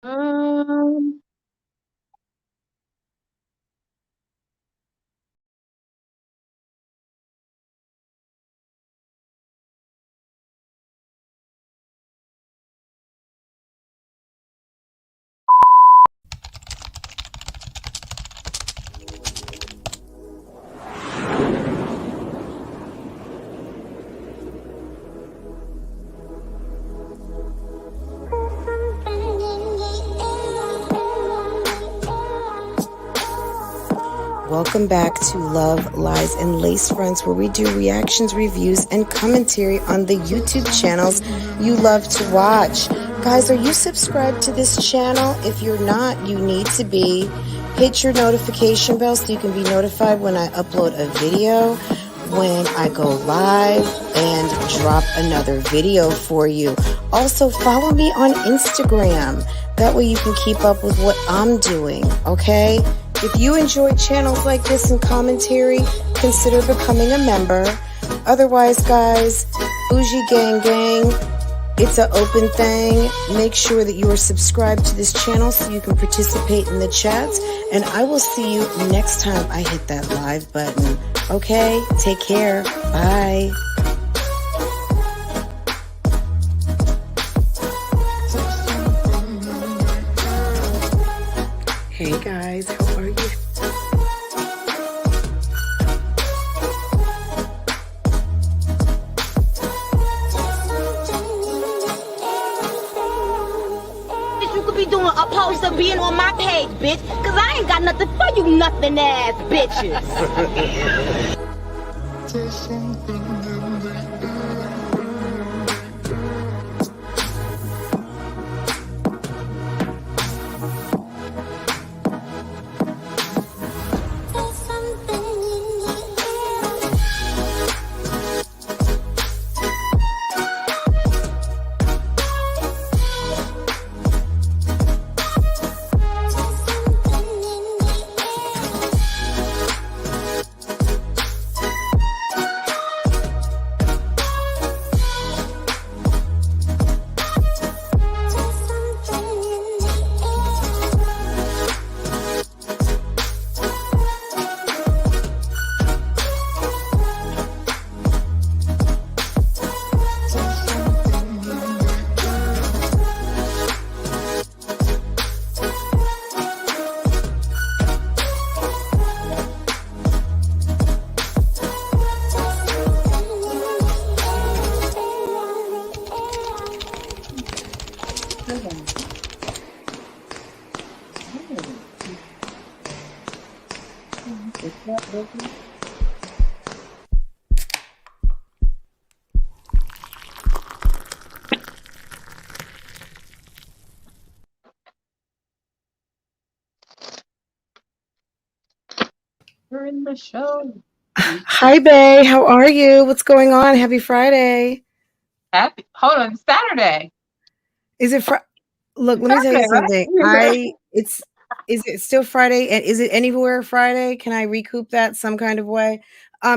Um, Welcome back to Love, Lies, and Lace Fronts, where we do reactions, reviews, and commentary on the YouTube channels you love to watch. Guys, are you subscribed to this channel? If you're not, you need to be. Hit your notification bell so you can be notified when I upload a video, when I go live, and drop another video for you. Also, follow me on Instagram. That way you can keep up with what I'm doing, okay? If you enjoy channels like this and commentary, consider becoming a member. Otherwise, guys, Bougie Gang Gang, it's an open thing. Make sure that you are subscribed to this channel so you can participate in the chats. And I will see you next time I hit that live button. Okay? Take care. Bye. Hey guys, how are you? You could be doing opposed to being on my page, bitch, cause I ain't got nothing for you nothing ass bitches. we're in the show. Hi, Bae. How are you? What's going on? Happy Friday. Hold on, Saturday. Is it Look, let me tell you Saturday, something. right? Is it still Friday? And is it anywhere Friday? Can I recoup that some kind of way?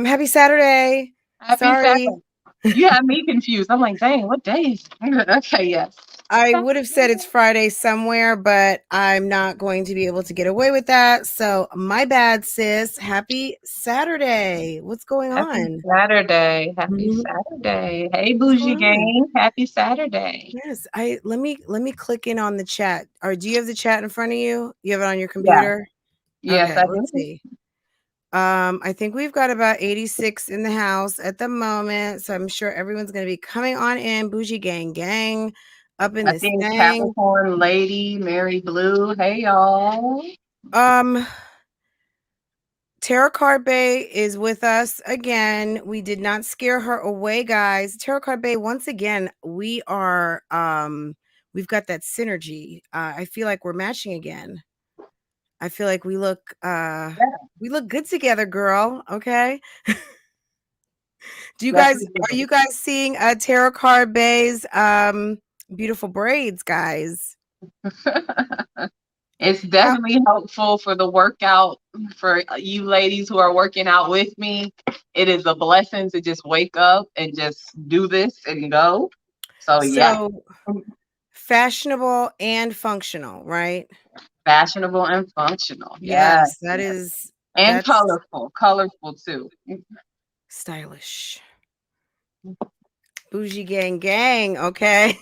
Happy Saturday. Happy Sorry. Saturday. You have me confused. I'm like, dang, what day is it? Okay, yes. I would have said it's Friday somewhere, but I'm not going to be able to get away with that. So my bad, sis. Happy Saturday. What's going Happy on? Saturday. Happy Mhm. Saturday. Hey, What's Bougie going on? Gang. Happy Saturday. Yes, let me click in on the chat. Or do you have the chat in front of you? You have it on your Yeah. computer? Yes, Okay, I let's do. see. I think we've got about 86 in the house at the moment, so I'm sure everyone's going to be coming on in. Bougie Gang Gang up in I this think thing. Capricorn Lady, Mary Blue. Hey, y'all. Um, Tarotcardbae is with us again. We did not scare her away, guys. Tarotcardbae, once again, we've got that synergy. I feel like we're matching again. I feel like we look good together, girl. Okay. Yes, Are you guys seeing Tarotcardbae's beautiful braids, guys? It's definitely helpful for the workout for you ladies who are working out with me. It is a blessing to just wake up and just do this and go. So yeah. So fashionable and functional, right? Fashionable and functional. Yes. Yes, that is And that's colorful too. stylish. Bougie gang gang, okay?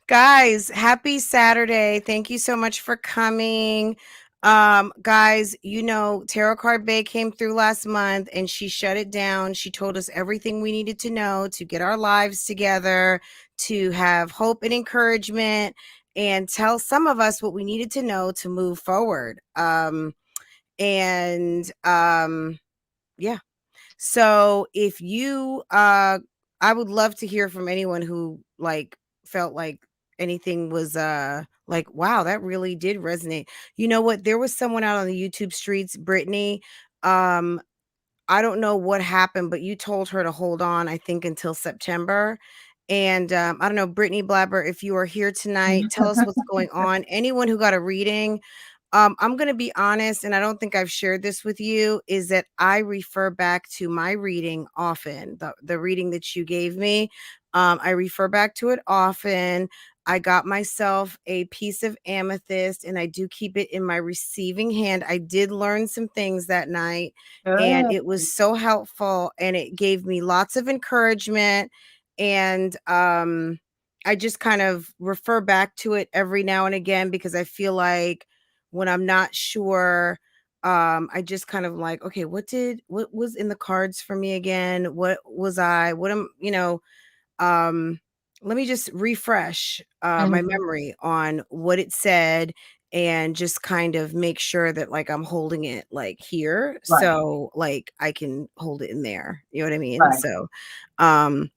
Guys, happy Saturday. Thank you so much for coming. Guys, you know, Tarotcardbae came through last month and she shut it down. She told us everything we needed to know to get our lives together, to have hope and encouragement, and tell some of us what we needed to know to move forward. Yeah. So if you I would love to hear from anyone who like felt like anything was like, wow, that really did resonate. You know what? There was someone out on the YouTube streets, Brittany. Um I don't know what happened, but you told her to hold on, I think, until September. And I don't know, Brittany Blabber, if you are here tonight, tell us what's going on. Anyone who got a reading, I'm going to be honest, and I don't think I've shared this with you, is that I refer back to my reading often, the reading that you gave me. I refer back to it often. I got myself a piece of amethyst and I do keep it in my receiving hand. I did learn some things that night and Good. it was so helpful and it gave me lots of encouragement. And I just kind of refer back to it every now and again because I feel like when I'm not sure, I just kind of like, okay, what was in the cards for me again? What am, let me just refresh my Mhm. memory on what it said and just kind of make sure that like I'm holding it like here. Right, So like I can hold it in there. You know what I mean? right. So um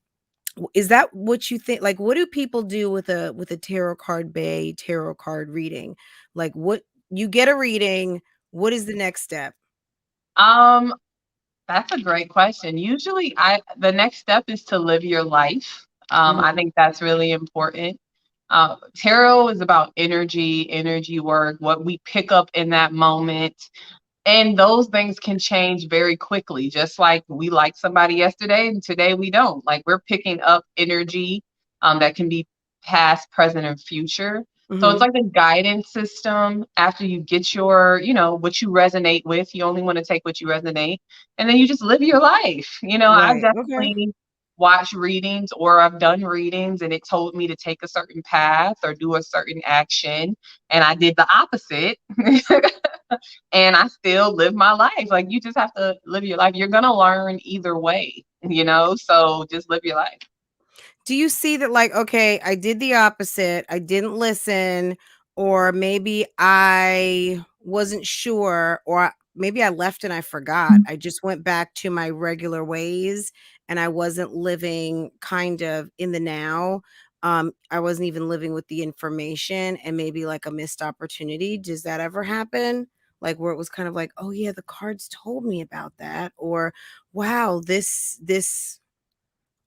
is that what you think? Like, what do people do with a Tarotcardbae tarot card reading? Like, what you get a reading, what is the next step? Um, that's a great question. Usually the next step is to live your life. I Mhm. think that's really important. Tarot is about energy work, what we pick up in that moment. And those things can change very quickly, just like we liked somebody yesterday and today we don't. Like we're picking up energy that can be past, present, and future. So it's Mhm. like a guidance system. After you get your, what you resonate with, you only want to take what you resonate, and then you just live your life. I've Right. Okay. definitely watched readings or I've done readings and it told me to take a certain path or do a certain action, and I did the opposite. And I still live my life. Like you just have to live your life. You're gonna learn either way. So just live your life. Do you see that like, okay, I did the opposite. I didn't listen, or maybe I wasn't sure, or maybe I left and I forgot. I just went back to my regular ways and I wasn't living kind of in the now. I wasn't even living with the information and maybe like a missed opportunity. Does that ever happen? Like where it was kind of like, oh yeah, the cards told me about that, or wow, this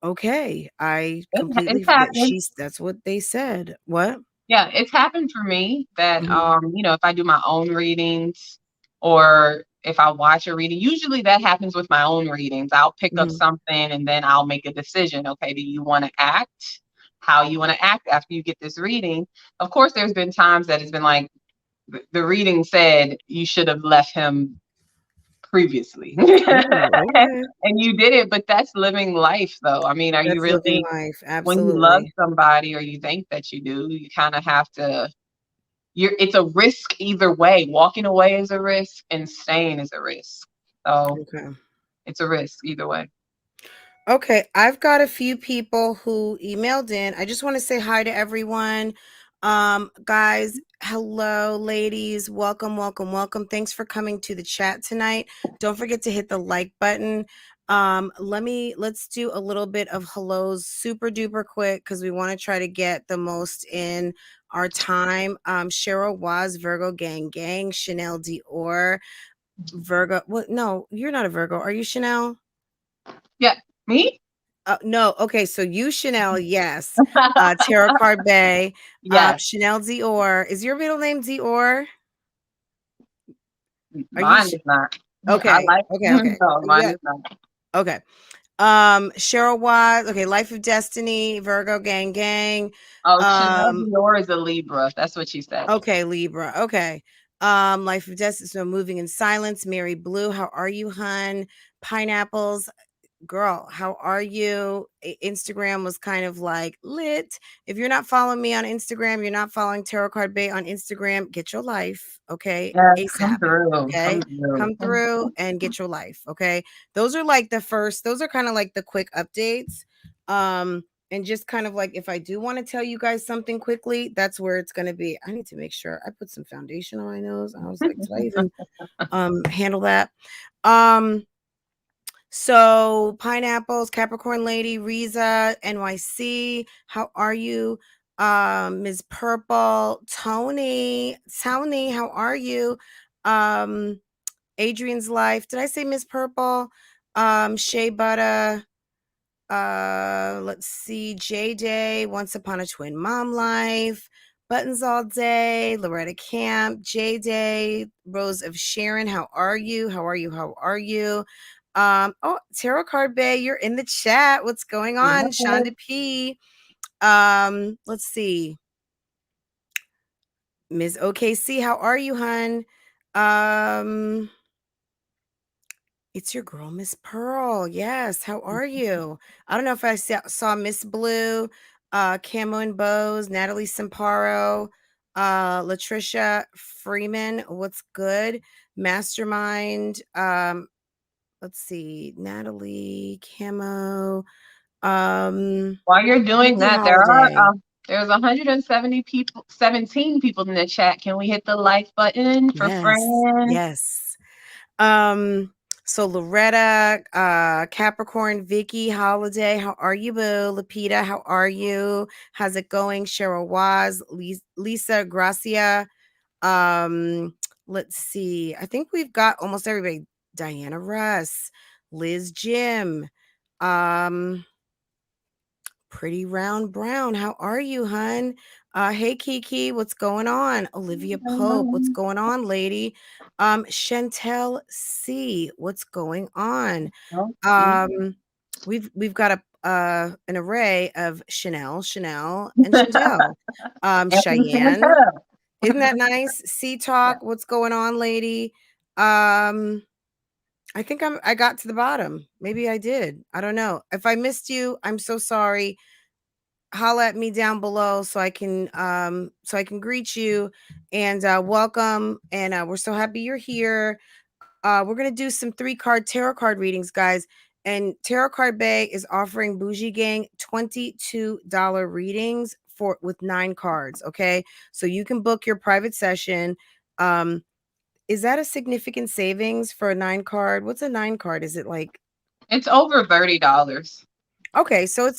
okay, I completely It's that happened. that's what they said. What? Yeah, it's happened for me that Mhm, if I do my own readings or if I watch a reading, usually that happens with my own readings. I'll pick up mhm. something and then I'll make a decision. Okay, do you want to act? How you want to act after you get this reading? Of course, there's been times that it's been like the reading said you should have left him previously. Ooh, okay. And you did it, but that's living life though. I mean, are you That's living really life, when you love absolutely. somebody or you think that you do, you kind of have to it's a risk either way. Walking away is a risk and staying is a risk. So Okay. it's a risk either way. Okay, I've got a few people who emailed in. I just want to say hi to everyone. Guys, hello, ladies. Welcome, welcome, welcome. Thanks for coming to the chat tonight. Don't forget to hit the like button. Let's do a little bit of hellos super duper quick because we want to try to get the most in our time. Cheryl was Virgo Gang Gang, Chanel Dior, Virgo. What? No, you're not a Virgo. Are you Chanel? Yeah. Me? No, okay, so you Chanel, yes. Tarotcardbae, Yes. Chanel Dior. Is your middle name Dior? Are you Mine is not. I okay, like okay, okay. no, mine Yeah, is not. okay. Cheryl Wise. Okay, Life of Destiny, Virgo gang gang. Oh, Chanel Um, Dior is a Libra. That's what she said. okay, Libra. Okay. Life of Destiny, so Moving in Silence, Mary Blue, how are you, hun? Pineapples, girl, how are you? Instagram was kind of like lit. If you're not following me on Instagram, you're not following Tarotcardbae on Instagram, get your life, okay? Yes, come ASAP. through. Okay. Come through. Come through and get your life. Okay. Those are like those are kind of like the quick updates. And just kind of like if I do want to tell you guys something quickly, that's where it's gonna be. I need to make sure I put some foundation on my nose. I was like, did I even handle that? Um so Pineapples, Capricorn Lady, Riza, NYC, how are you? Ms. Purple, Tony, how are you? Adrian's Life. Did I say Miss Purple? Shea Butter. Let's see. J Day, Once Upon a Twin Mom Life. Buttons All Day, Loretta Camp, J Day, Rose of Sharon. How are you? How are you? How are you? Oh, Tarotcardbae, you're in the chat. What's going on? Yes. Shonda P. Let's see. Ms. OKC, how are you, hun? It's your girl, Miss Pearl. Yes, how are you? I don't know if I saw Miss Blue, Camo and Bows, Natalie Samparo, Latricia Freeman. What's good? Mastermind. Let's see, Natalie Camo. While you're doing Nikki that, Holiday. there's 170 people, 17 people in the chat. Can we hit the like button for Yes, friends? yes. So Loretta, Capricorn, Vicky, Holiday, how are you, boo? Lapita, how are you? How's it going? Cheryl Waz, Lisa Gracia. Let's see. I think we've got almost everybody. Diana Russ, Liz Jim, Pretty Round Brown. How are you, hun? Hey Kiki, what's going on? Olivia Pope, what's going on, lady? Chantel C, what's going on? Okay. We've got an array of Chanel, and Chantel. Anthony Cheyenne, Santel. isn't that nice? C Yeah. Talk, what's going on, lady? I think I got to the bottom. Maybe I did. I don't know. If I missed you, I'm so sorry. Holla at me down below so I can greet you and welcome. And we're so happy you're here. We're gonna do some 3-card tarot card readings, guys. And Tarotcardbae is offering Bougie Gang $22 readings for with 9 cards. Okay, so you can book your private session. Is that a significant savings for a 9 card? What's a 9 card? Is it like It's over $30. okay, so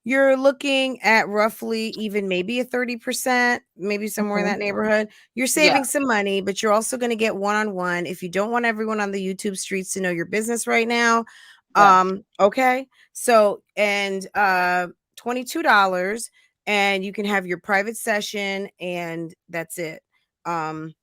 you're looking at roughly even maybe a 30%, maybe somewhere in Mhm. that neighborhood. You're Yeah, saving some money, but you're also going to get one-on-one if you don't want everyone on the YouTube streets to know your business right now. yeah. Okay. So, and $22 and you can have your private session and that's it. Um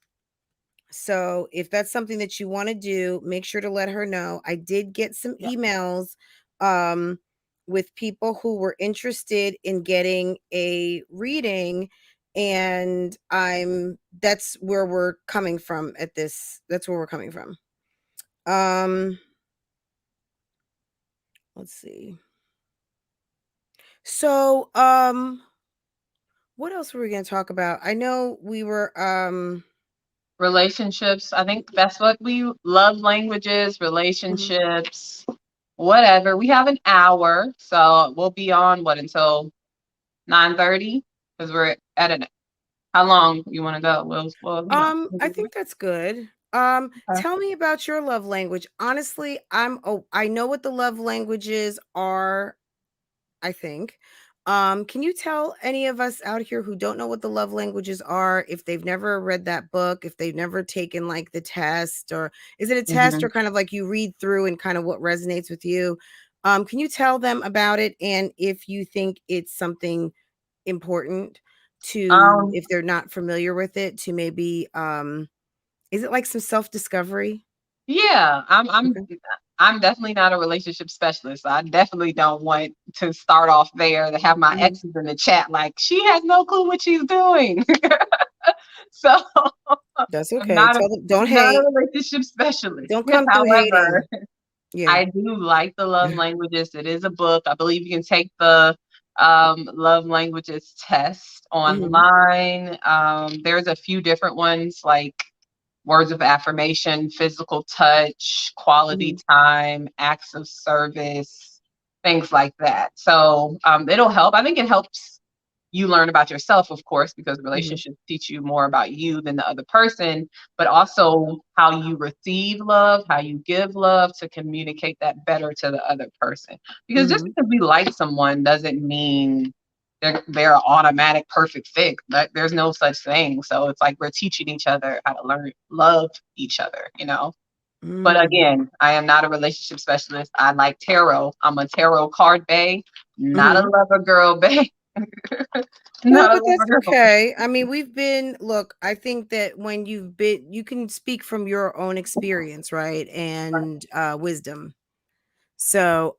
so if that's something that you want to do, make sure to let her know. I did get some Yeah. emails um with people who were interested in getting a reading and that's where we're coming from at this. That's where we're coming from. Um let's see. So what else were we going to talk about? I know we were Relationships. I think that's what we love, languages, mhm. relationships, whatever. We have an hour, so we'll be on what until 9:30 because we're at an how long you want to go? I think that's good. Okay. Tell me about your love language. Honestly, I know what the love languages are, I think. Can you tell any of us out here who don't know what the love languages are, if they've never read that book, if they've never taken like the test, or is it a test Mhm. or kind of like you read through and kind of what resonates with you? Can you tell them about it and if you think it's something important to Um, if they're not familiar with it to maybe is it like some self-discovery? yeah, Okay. I'm definitely not a relationship specialist. So I definitely don't want to start off there to have my Mhm. exes in the chat like she has no clue what she's doing. So That's I'm okay. not a Tell them, don't not a hate. relationship specialist. Don't come through However, hating. Yeah. I do like the love languages. It is a book. I believe you can take the love languages test Hmm. online. There's a few different ones like words of affirmation, physical touch, quality Hmm. time, acts of service, things like that. So it'll help. I think it helps you learn about yourself, of course, because Hmm. relationships teach you more about you than the other person, but also how you receive love, how you give love to communicate that better to the other person. Because just Hmm. because we like someone doesn't mean they're an automatic perfect fit. Like there's no such thing. So it's like we're teaching each other how to learn love each other, you know. But Mm. again, I am not a relationship specialist. I like tarot. I'm a tarot card bae, not a Hmm. lover girl bae. No, Not a but that's lover girl. okay. I mean, look, I think that when you can speak from your own experience, right? And wisdom. So,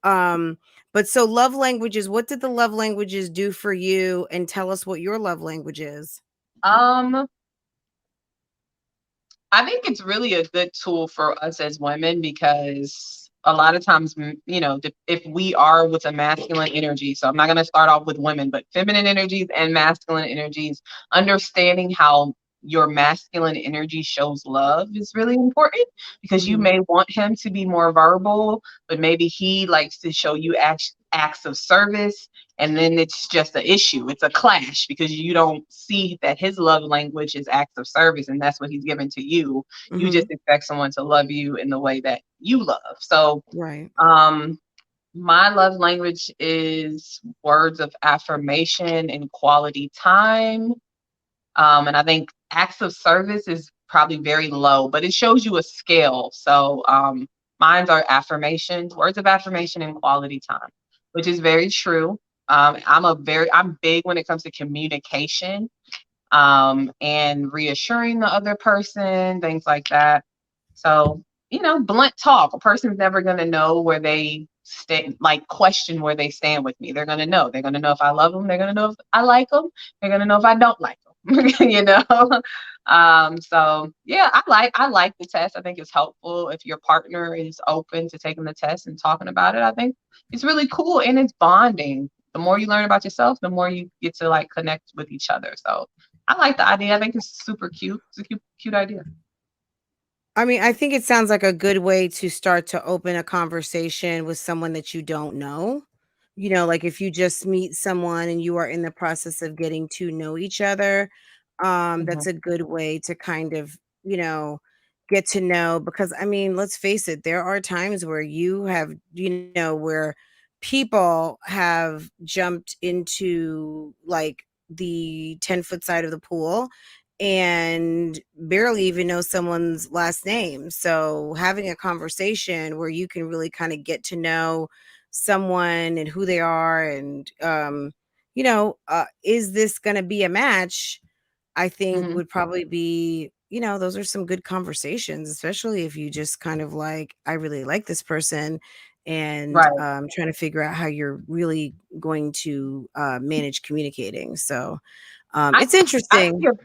but so love languages, what did the love languages do for you? And tell us what your love language is. Um, I think it's really a good tool for us as women because a lot of times, you know, if we are with a masculine energy, so I'm not going to start off with women, but feminine energies and masculine energies, understanding how your masculine energy shows love is really important because you Hmm. may want him to be more verbal, but maybe he likes to show you acts of service. And then it's just an issue. It's a clash because you don't see that his love language is acts of service and that's what he's given to you. You Hmm. just expect someone to love you in the way that you love. So, Right. um, my love language is words of affirmation and quality time. And I think acts of service is probably very low, but it shows you a scale. So, mine are affirmations, words of affirmation and quality time, which is very true. I'm big when it comes to communication, and reassuring the other person, things like that. So, you know, blunt talk. A person's never going to know where they stand, like question where they stand with me. They're going to know. They're going to know if I love them. They're going to know if I like them. They're going to know if I don't like them, you know? So yeah, I like the test. I think it's helpful if your partner is open to taking the test and talking about it. I think it's really cool and it's bonding. The more you learn about yourself, the more you get to like connect with each other. So I like the idea. I think it's super cute. It's a cute idea. I mean, I think it sounds like a good way to start to open a conversation with someone that you don't know. You know, like if you just meet someone and you are in the process of getting to know each other, Mhm. that's a good way to kind of, get to know because I mean, let's face it, there are times where where people have jumped into like the 10-foot side of the pool and barely even know someone's last name. So having a conversation where you can really kind of get to know someone and who they are and is this going to be a match? I think Mhm. would probably be, those are some good conversations, especially if you just kind of like, I really like this person and Right. trying to figure out how you're really going to manage communicating. So I it's I think interesting. if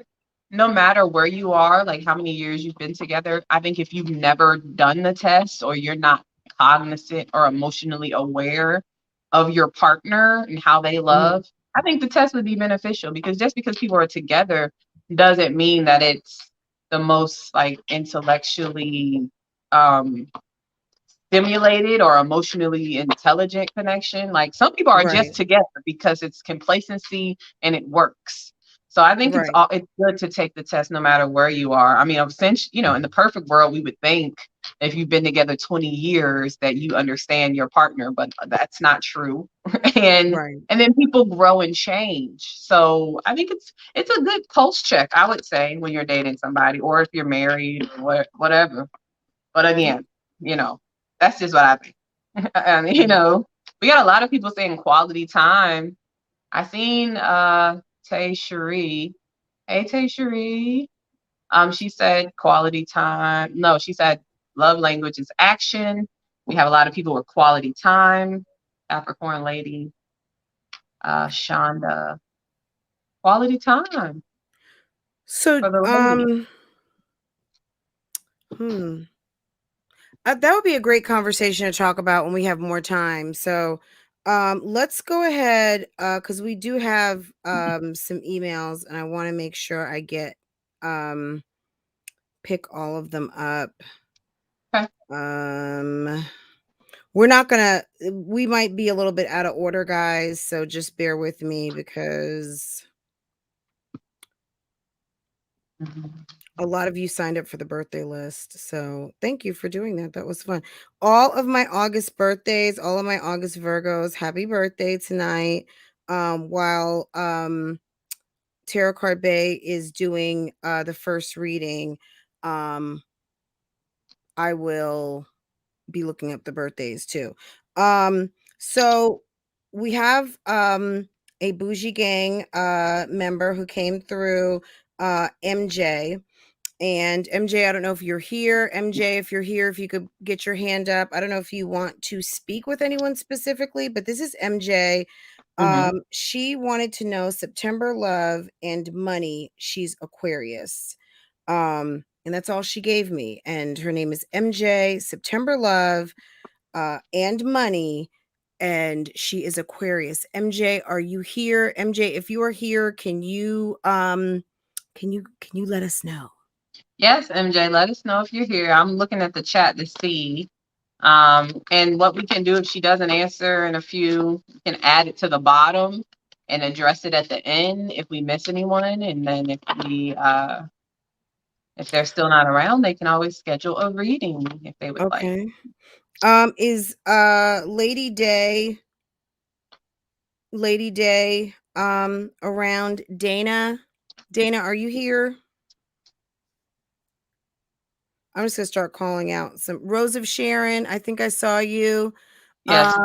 no matter where you are, like how many years you've been together, I think if you've never done the test or you're not cognizant or emotionally aware of your partner and how they Mhm. love, I think the test would be beneficial because just because people are together doesn't mean that it's the most like intellectually um stimulated or emotionally intelligent connection. Like some people are just Right. together because it's complacency and it works. So I think Right. it's good to take the test no matter where you are. I mean, since in the perfect world, we would think if you've been together 20 years that you understand your partner, but that's not true. and Right. and then people grow and change. So I think it's a good pulse check, I would say, when you're dating somebody or if you're married or whatever. But Yeah. again, you know, that's just what I think. And Mhm. we got a lot of people saying quality time. I seen Tay Cherie. Hey Tay Cherie. She said quality time. No, she said love language is action, We have a lot of people with quality time. Capricorn lady, Shonda, quality time So, for the lady. That would be a great conversation to talk about when we have more time. So, let's go ahead because we do have some emails, and I want to make sure I get pick all of them up. Okay. We're not gonna. We might be a little bit out of order, guys. So just bear with me because a lot of you signed up for the birthday list. So thank you for doing that. That was fun. All of my August birthdays, all of my August Virgos, happy birthday tonight. While Tarotcardbae is doing the first reading, I will be looking up the birthdays too. So we have a Bougie Gang member who came through, MJ. And MJ, I don't know if you're here. MJ, if you're here, if you could get your hand up. I don't know if you want to speak with anyone specifically, but this is MJ. She wanted to know September love and money. She's Aquarius. And that's all she gave me. And her name is MJ, September love, and money. And she is Aquarius. MJ, are you here? MJ, if you are here, can you let us know? Yes, MJ, let us know if you're here. I'm looking at the chat to see. And what we can do if she doesn't answer in a few, we can add it to the bottom and address it at the end if we miss anyone. And then if they're still not around, they can always schedule a reading if they would like. Okay. Is Lady Day around? Dana, are you here? I'm just gonna start calling out some. Rose of Sharon, I think I saw you. Yes,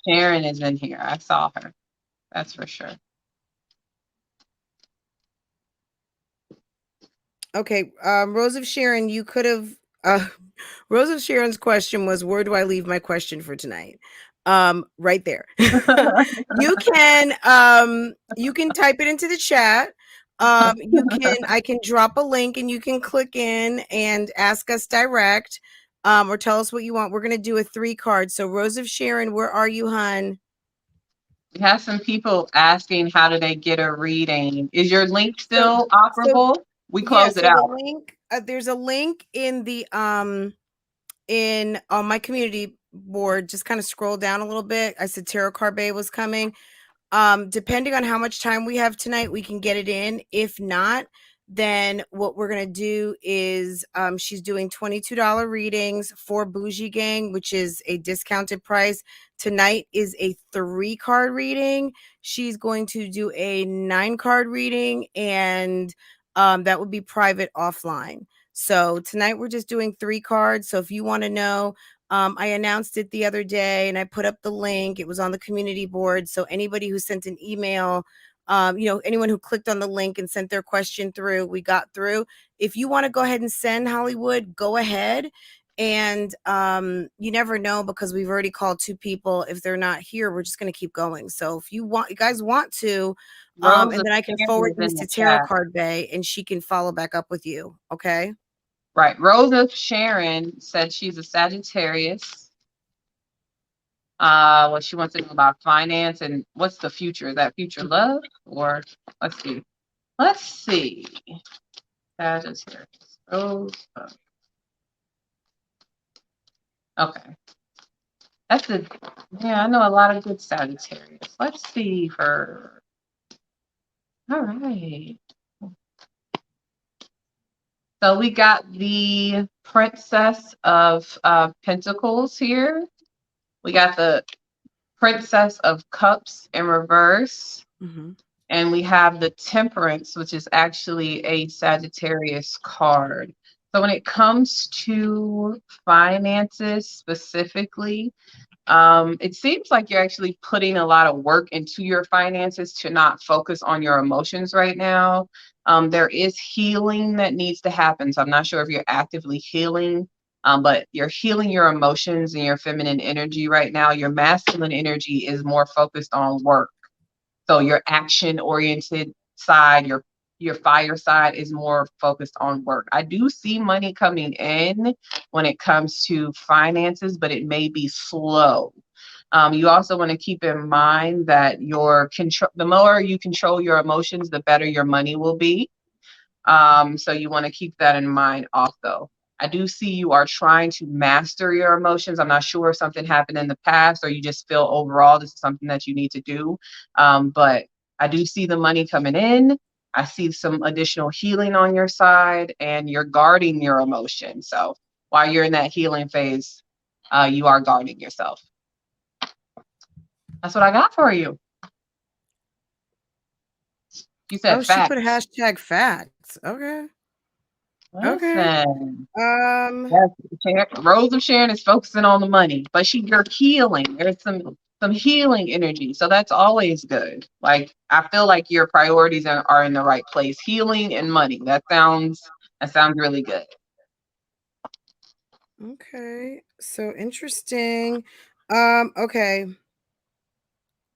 Sharon is in here. I saw her. That's for sure. Okay, Rose of Sharon, you could have. Rose of Sharon's question was, "Where do I leave my question for tonight?" Right there. You can type it into the chat. I can drop a link and you can click in and ask us direct, or tell us what you want. We're gonna do a 3 card. So Rose of Sharon, where are you, hun? We have some people asking how do they get a reading. Is your link still operable? We closed it out. The link, there's a link in the on my community board. Just kind of scroll down a little bit. I said Tarotcardbae was coming. Depending on how much time we have tonight, we can get it in. If not, then what we're going to do is she's doing $22 readings for Bougie Gang, which is a discounted price. Tonight is a 3 card reading. She's going to do a 9 card reading, and that would be private offline. So tonight we're just doing 3 cards. So if you want to know, I announced it the other day and I put up the link. It was on the community board. So anybody who sent an email, anyone who clicked on the link and sent their question through, we got through. If you want to go ahead and send, Hollywood, go ahead. And you never know, because we've already called 2 people. If they're not here, we're just going to keep going. So if you guys want to, and then I can forward these to Tarotcardbae and she can follow back up with you. Okay. Right. Rose of Sharon said she's a Sagittarius. What she wants to know about finance and what's the future? Is that future love? Or let's see. Sagittarius. Rose. Okay. I know a lot of good Sagittarius. Let's see her. All right. So we got the Princess of Pentacles here. We got the Princess of Cups in reverse. And we have the Temperance, which is actually a Sagittarius card. So when it comes to finances specifically, it seems like you're actually putting a lot of work into your finances to not focus on your emotions right now. There is healing that needs to happen. So I'm not sure if you're actively healing But you're healing your emotions and your feminine energy right now. Your masculine energy is more focused on work. So your action oriented side, your fire side is more focused on work. I do see money coming in when it comes to finances, but it may be slow. You also want to keep in mind that the more you control your emotions, the better your money will be. So you want to keep that in mind also. I do see you are trying to master your emotions. I'm not sure if something happened in the past or you just feel overall this is something that you need to do. But I do see the money coming in. I see some additional healing on your side and you're guarding your emotions. So while you're in that healing phase, you are guarding yourself. That's what I got for you. You said She put facts. hashtag facts. Okay. Okay. Listen. Yes, Rose of Sharon is focusing on the money, but you're healing. There's some healing energy, so that's always good. Like I feel like your priorities are in the right place. Healing and money. That sounds really good. Okay. So interesting. Okay.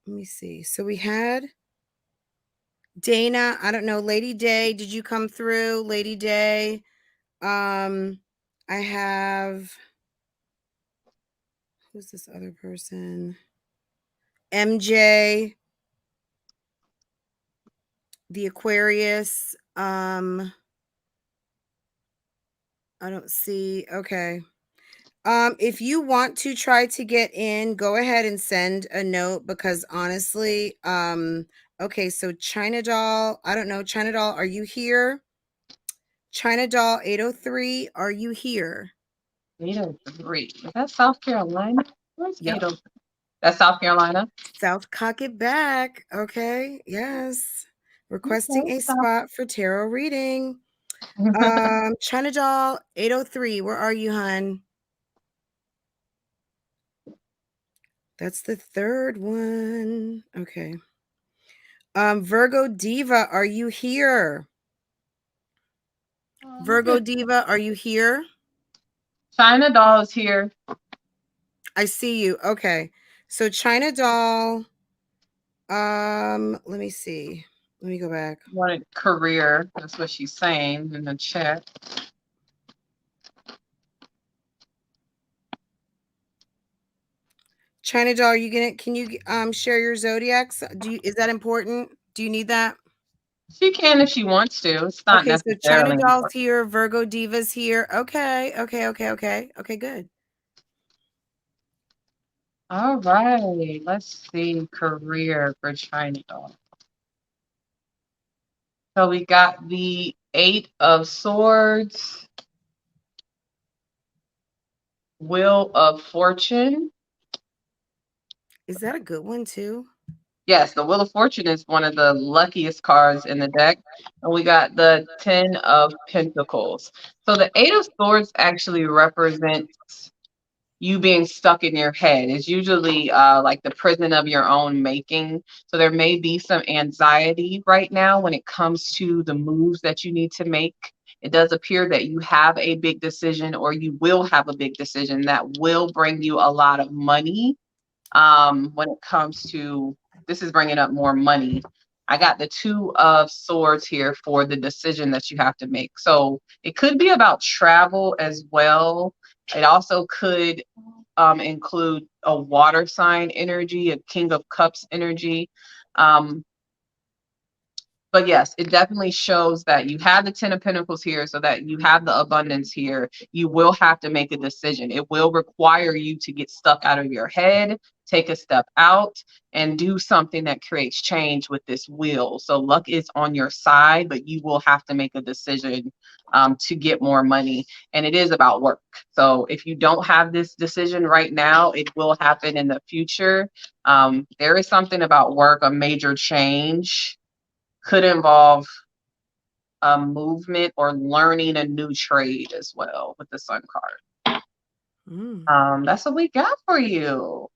Let me see. So we had Dana. I don't know. Lady Day, did you come through? Lady Day. I have, who's this other person? MJ, the Aquarius. I don't see. Okay. If you want to try to get in, go ahead and send a note because honestly, okay, so China Doll, I don't know, China Doll, are you here? China Doll 803, are you here? 803. Is that South Carolina? Where's Yep. 803? That's South Carolina. South Cock It Back. Okay, yes. Requesting Okay, a spot for tarot reading. China Doll 803, where are you, hun? That's the third one. Okay. Virgo Diva, are you here? Virgo Diva, are you here? China Doll is here. I see you. Okay. So China Doll, let me see. Let me go back. Wanted career. That's what she's saying in the chat. China Doll, can you share your zodiacs? Is that important? Do you need that? She can if she wants to. It's not Okay, so China necessarily Doll's important. here, Virgo Diva's here. Okay, good. All right, let's see career for China Doll. So we got the 8 of Swords, Wheel of Fortune. Is that a good one too? Yes, the Wheel of Fortune is one of the luckiest cards in the deck. And we got the 10 of Pentacles. So the 8 of Swords actually represents you being stuck in your head. It's usually like the prison of your own making. So there may be some anxiety right now when it comes to the moves that you need to make. It does appear that you have a big decision or you will have a big decision that will bring you a lot of money. When it comes to, this is bringing up more money. I got the 2 of Swords here for the decision that you have to make. So it could be about travel as well. It also could include a water sign energy, a King of Cups energy. But yes, it definitely shows that you have the 10 of Pentacles here, so that you have the abundance here. You will have to make a decision. It will require you to get stuck out of your head, take a step out, and do something that creates change with this wheel. So luck is on your side, but you will have to make a decision to get more money. And it is about work. So if you don't have this decision right now, it will happen in the future. There is something about work, a major change could involve a movement or learning a new trade as well with the Sun card. That's what we got for you.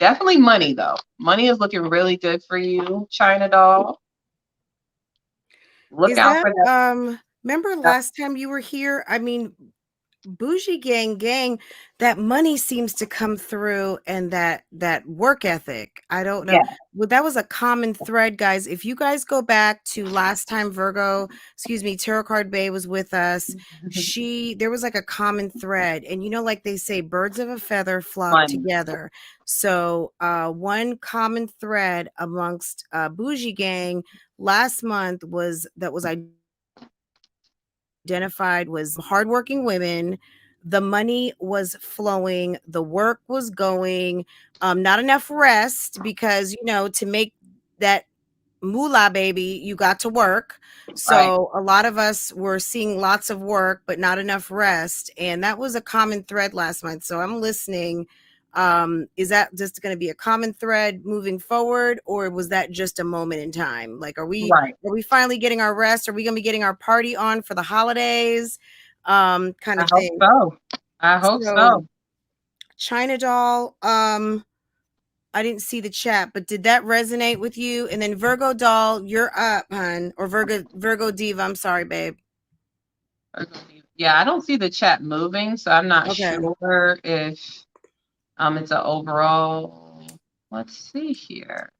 Definitely money though. Money is looking really good for you, China Doll. Look Is out that for that. remember last time you were here? I mean, Bougie gang, that money seems to come through, and that work ethic. I don't know. Yeah. Well, that was a common thread, guys. If you guys go back to last time Tarotcardbae was with us, there was like a common thread. And like they say, birds of a feather flock Money. together. So one common thread amongst Bougie gang last month was identified was hardworking women. The money was flowing, the work was going, not enough rest because, to make that moolah, baby, you got to work. Right. So a lot of us were seeing lots of work, but not enough rest. And that was a common thread last month. So I'm listening. Is that just going to be a common thread moving forward, or was that just a moment in time? Like, Right. are we finally getting our rest? Are we going to be getting our party on for the holidays? Kind I of hope thing. so. I hope So so. China doll, I didn't see the chat, but did that resonate with you? And then Virgo doll, you're up, hun. Or Virgo diva. I'm sorry, babe. Yeah, I don't see the chat moving, so I'm not Okay. sure if it's an overall. Let's see here.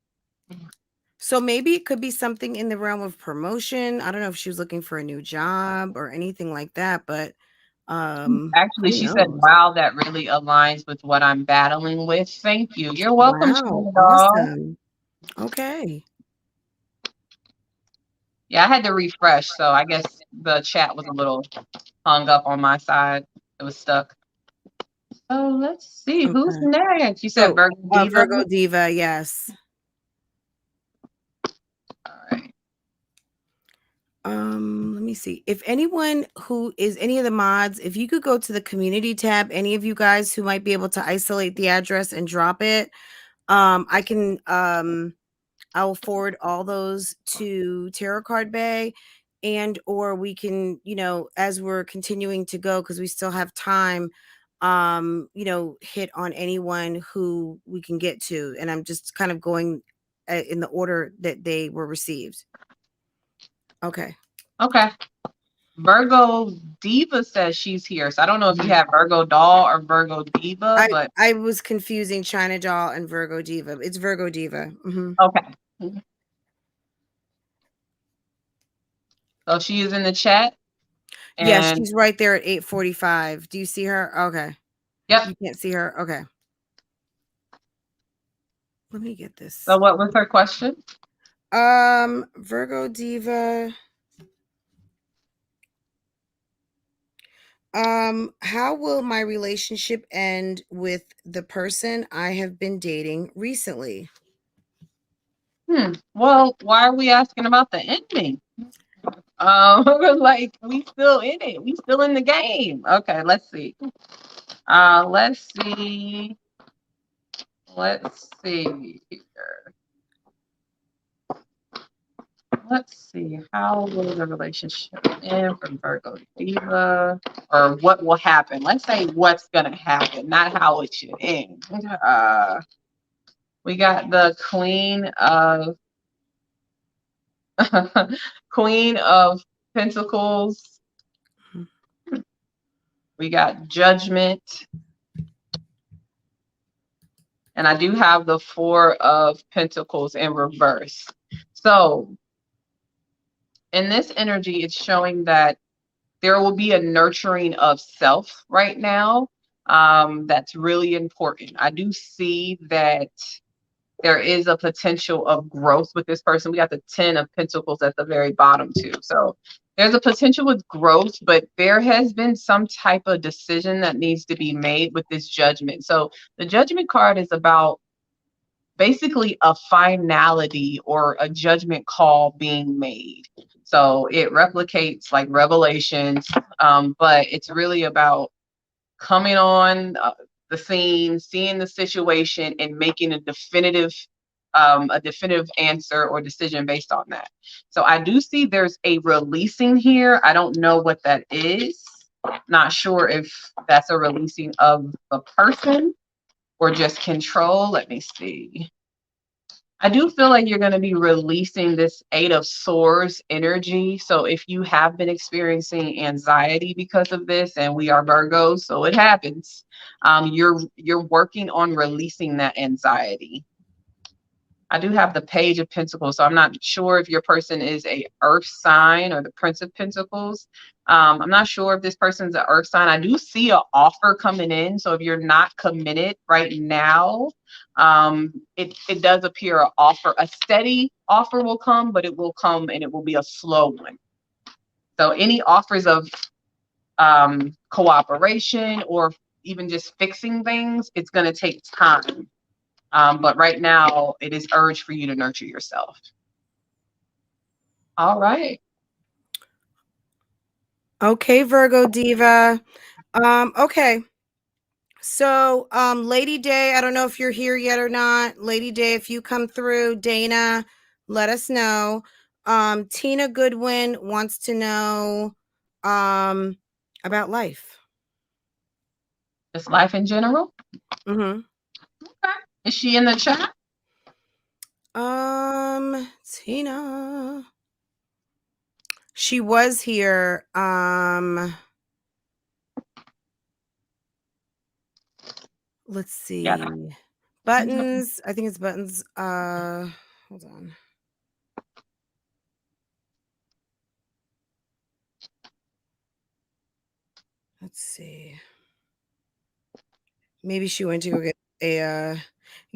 So maybe it could be something in the realm of promotion. I don't know if she was looking for a new job or anything like that, but Actually, who she said, knows? "Wow, that really aligns with what I'm battling with." Thank you. You're welcome, Wow, Chanel. awesome. Okay. Yeah, I had to refresh, so I guess the chat was a little hung up on my side. It was stuck. So let's see who's Okay. next. You said So Virgo Diva. Virgo diva, yes. All right. Let me see. If anyone who is any of the mods, if you could go to the community tab, any of you guys who might be able to isolate the address and drop it, I can I will forward all those to Tarotcardbae, and or we can, as we're continuing to go, because we still have time, hit on anyone who we can get to. And I'm just kind of going in the order that they were received. Okay. Okay. Virgo Diva says she's here. So I don't know if you have Virgo Doll or Virgo Diva, but I was confusing China doll and Virgo diva. It's Virgo diva. okay. So she is in the chat. Yes, And she's right there at 8:45. Do you see her? Okay. yep. You can't see her. Okay. Let me get this. So what was her question? Virgo diva. How will my relationship end with the person I have been dating recently? Well, why are we asking about the ending? Like we still in it. We still in the game. Okay, let's see. Let's see. Let's see here. Let's see. How will the relationship end for Virgo Diva? Or what will happen? Let's say what's gonna happen, not how it should end. We got the Queen of Pentacles. We got Judgment. And I do have the Four of Pentacles in reverse. So in this energy, it's showing that there will be a nurturing of self right now. That's really important. I do see that there is a potential of growth with this person. We got the 10 of Pentacles at the very bottom too. So there's a potential with growth, but there has been some type of decision that needs to be made with this Judgment. So the Judgment card is about basically a finality or a judgment call being made. So it replicates like Revelations, but it's really about coming on the scene, seeing the situation, and making a definitive answer or decision based on that. So I do see there's a releasing here. I don't know what that is. Not sure if that's a releasing of a person or just control. Let me see. I do feel like you're going to be releasing this Eight of Swords energy. So if you have been experiencing anxiety because of this, and we are Virgos, so it happens, you're working on releasing that anxiety. I do have the Page of Pentacles, so I'm not sure if your person is a Earth sign or the Prince of Pentacles. I'm not sure if this person's an Earth sign. I do see an offer coming in, so if you're not committed right now, it does appear an offer, a steady offer will come, but it will come and it will be a slow one. So any offers of cooperation or even just fixing things, it's going to take time. But right now, it is urged for you to nurture yourself. All right. Okay, Virgo Diva. Okay. So, Lady Day, I don't know if you're here yet or not. Lady Day, if you come through, Dana, let us know. Tina Goodwin wants to know about life. Just life in general. Mm-hmm. Okay. Is she in the chat? Tina. She was here. Let's see. Yeah. Buttons. I think it's buttons. Hold on. Let's see. Maybe she went to go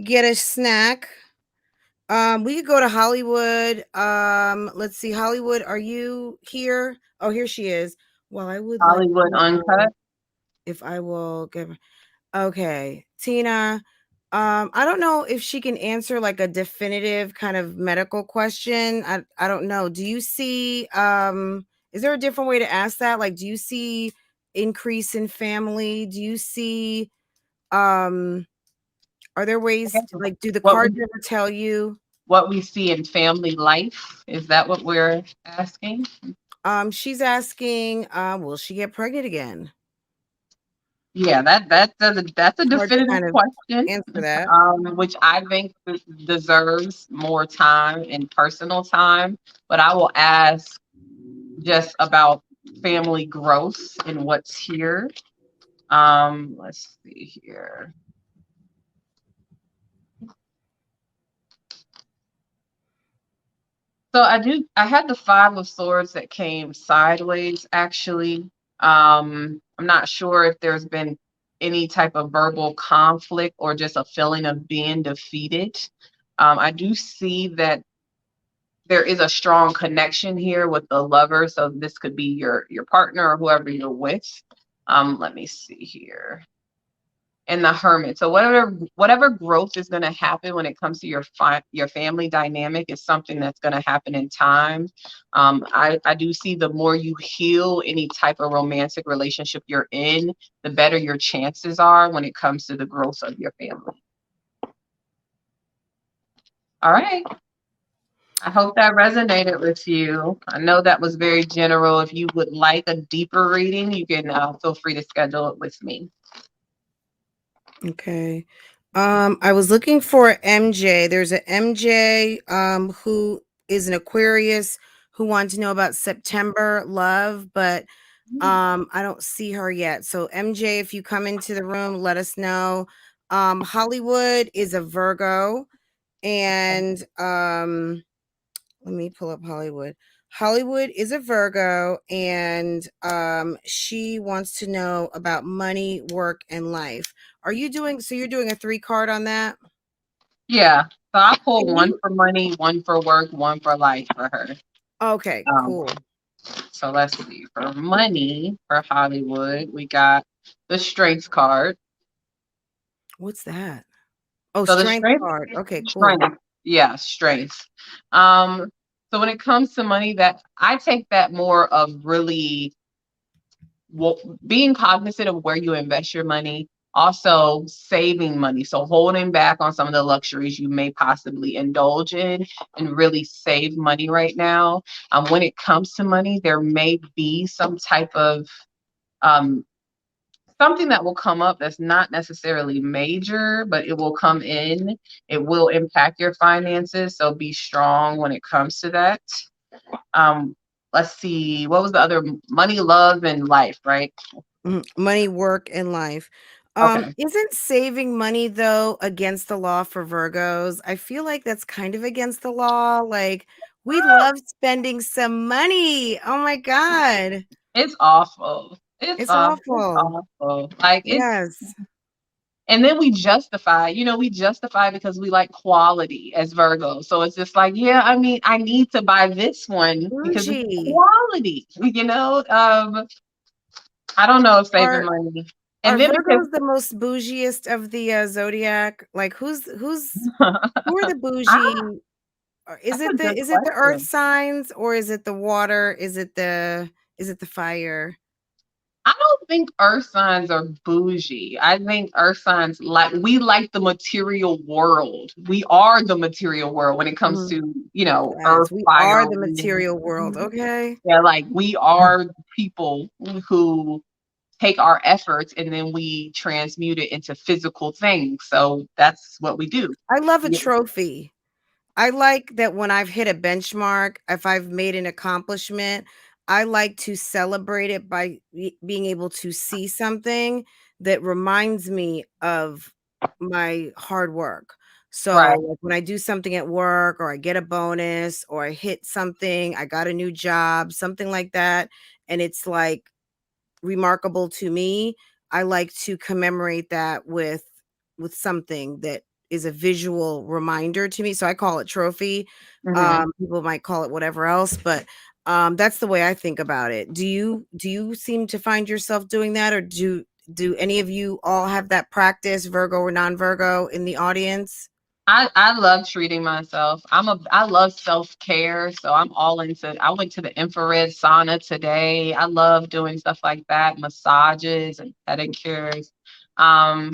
get a snack. We could go to Hollywood. Let's see. Hollywood, are you here? Oh, here she is. Well, I would Hollywood like Uncut. if I will give. Okay, Tina. I don't know if she can answer like a definitive kind of medical question. I don't know. Do you see is there a different way to ask that? Like, do you see increase in family? Do you see are there ways like do the cards ever tell you what we see in family life? Is that what we're asking? She's asking, will she get pregnant again? Yeah, that's a definitive kind of question, answer that. which I think deserves more time and personal time. But I will ask just about family growth and what's here. Let's see here. So I had the Five of Swords that came sideways, actually. I'm not sure if there's been any type of verbal conflict or just a feeling of being defeated. I do see that there is a strong connection here with the lover. So this could be your partner or whoever you're with. Let me see here. And the Hermit. So whatever growth is going to happen when it comes to your family dynamic is something that's going to happen in time. I do see the more you heal any type of romantic relationship you're in, the better your chances are when it comes to the growth of your family. All right. I hope that resonated with you. I know that was very general. If you would like a deeper reading, you can feel free to schedule it with me. Okay. I was looking for MJ. There's an MJ who is an Aquarius who wanted to know about September love, but I don't see her yet. So MJ, if you come into the room, let us know. Hollywood is a Virgo, and let me pull up Hollywood. Hollywood is a Virgo, and she wants to know about money, work, and life. Are you doing, so you're doing a 3 card on that? Yeah. So I pulled one for money, one for work, one for life for her. Okay, cool. So let's see. For money, for Hollywood, we got the Strength card. What's that? Oh, so strength card. Okay, cool. Strength. Yeah, strength. So when it comes to money, that I take that more of really being cognizant of where you invest your money, also saving money. So holding back on some of the luxuries you may possibly indulge in and really save money right now. When it comes to money, there may be some type of something that will come up that's not necessarily major, but it will come in. It will impact your finances. So be strong when it comes to that. Um, let's see. What was the other? Money, love, and life, right? Money, work, and life. Okay. Isn't saving money though against the law for Virgos? I feel like that's kind of against the law. Like we love spending some money. Oh my God. It's awful. It's It's awful. It's awful. awful. Like it's Yes. and then we justify, we justify because we like quality as Virgos. So it's just like, yeah, I mean, I need to buy this one because it's Bougie. quality. I don't know if saving Are money. are And then because Virgos the most bougiest of the zodiac? Like who are the ah, bougie? Is that's it a good the earth question. signs, or is it the water? Is it the fire? I don't think earth signs are bougie. I think earth signs we like the material world. We are the material world when it comes Mhm. to, Yes, earth, we are fire, the wind. material world. Okay. Yeah, like we are people who take our efforts and then we transmute it into physical things. So that's what we do. I love a Yeah. trophy. I like that when I've hit a benchmark, if I've made an accomplishment, I like to celebrate it by being able to see something that reminds me of my hard work. So, Right. like when I do something at work or I get a bonus or I hit something, I got a new job, something like that, and it's like remarkable to me, I like to commemorate that with something that is a visual reminder to me. So I call it trophy. Hmm. People might call it whatever else, but that's the way I think about it. Do you seem to find yourself doing that, or do any of you all have that practice, Virgo or non-Virgo, in the audience? I love treating myself. I love self-care, so I'm all into I went to the infrared sauna today. I love doing stuff like that, massages and pedicures. Um,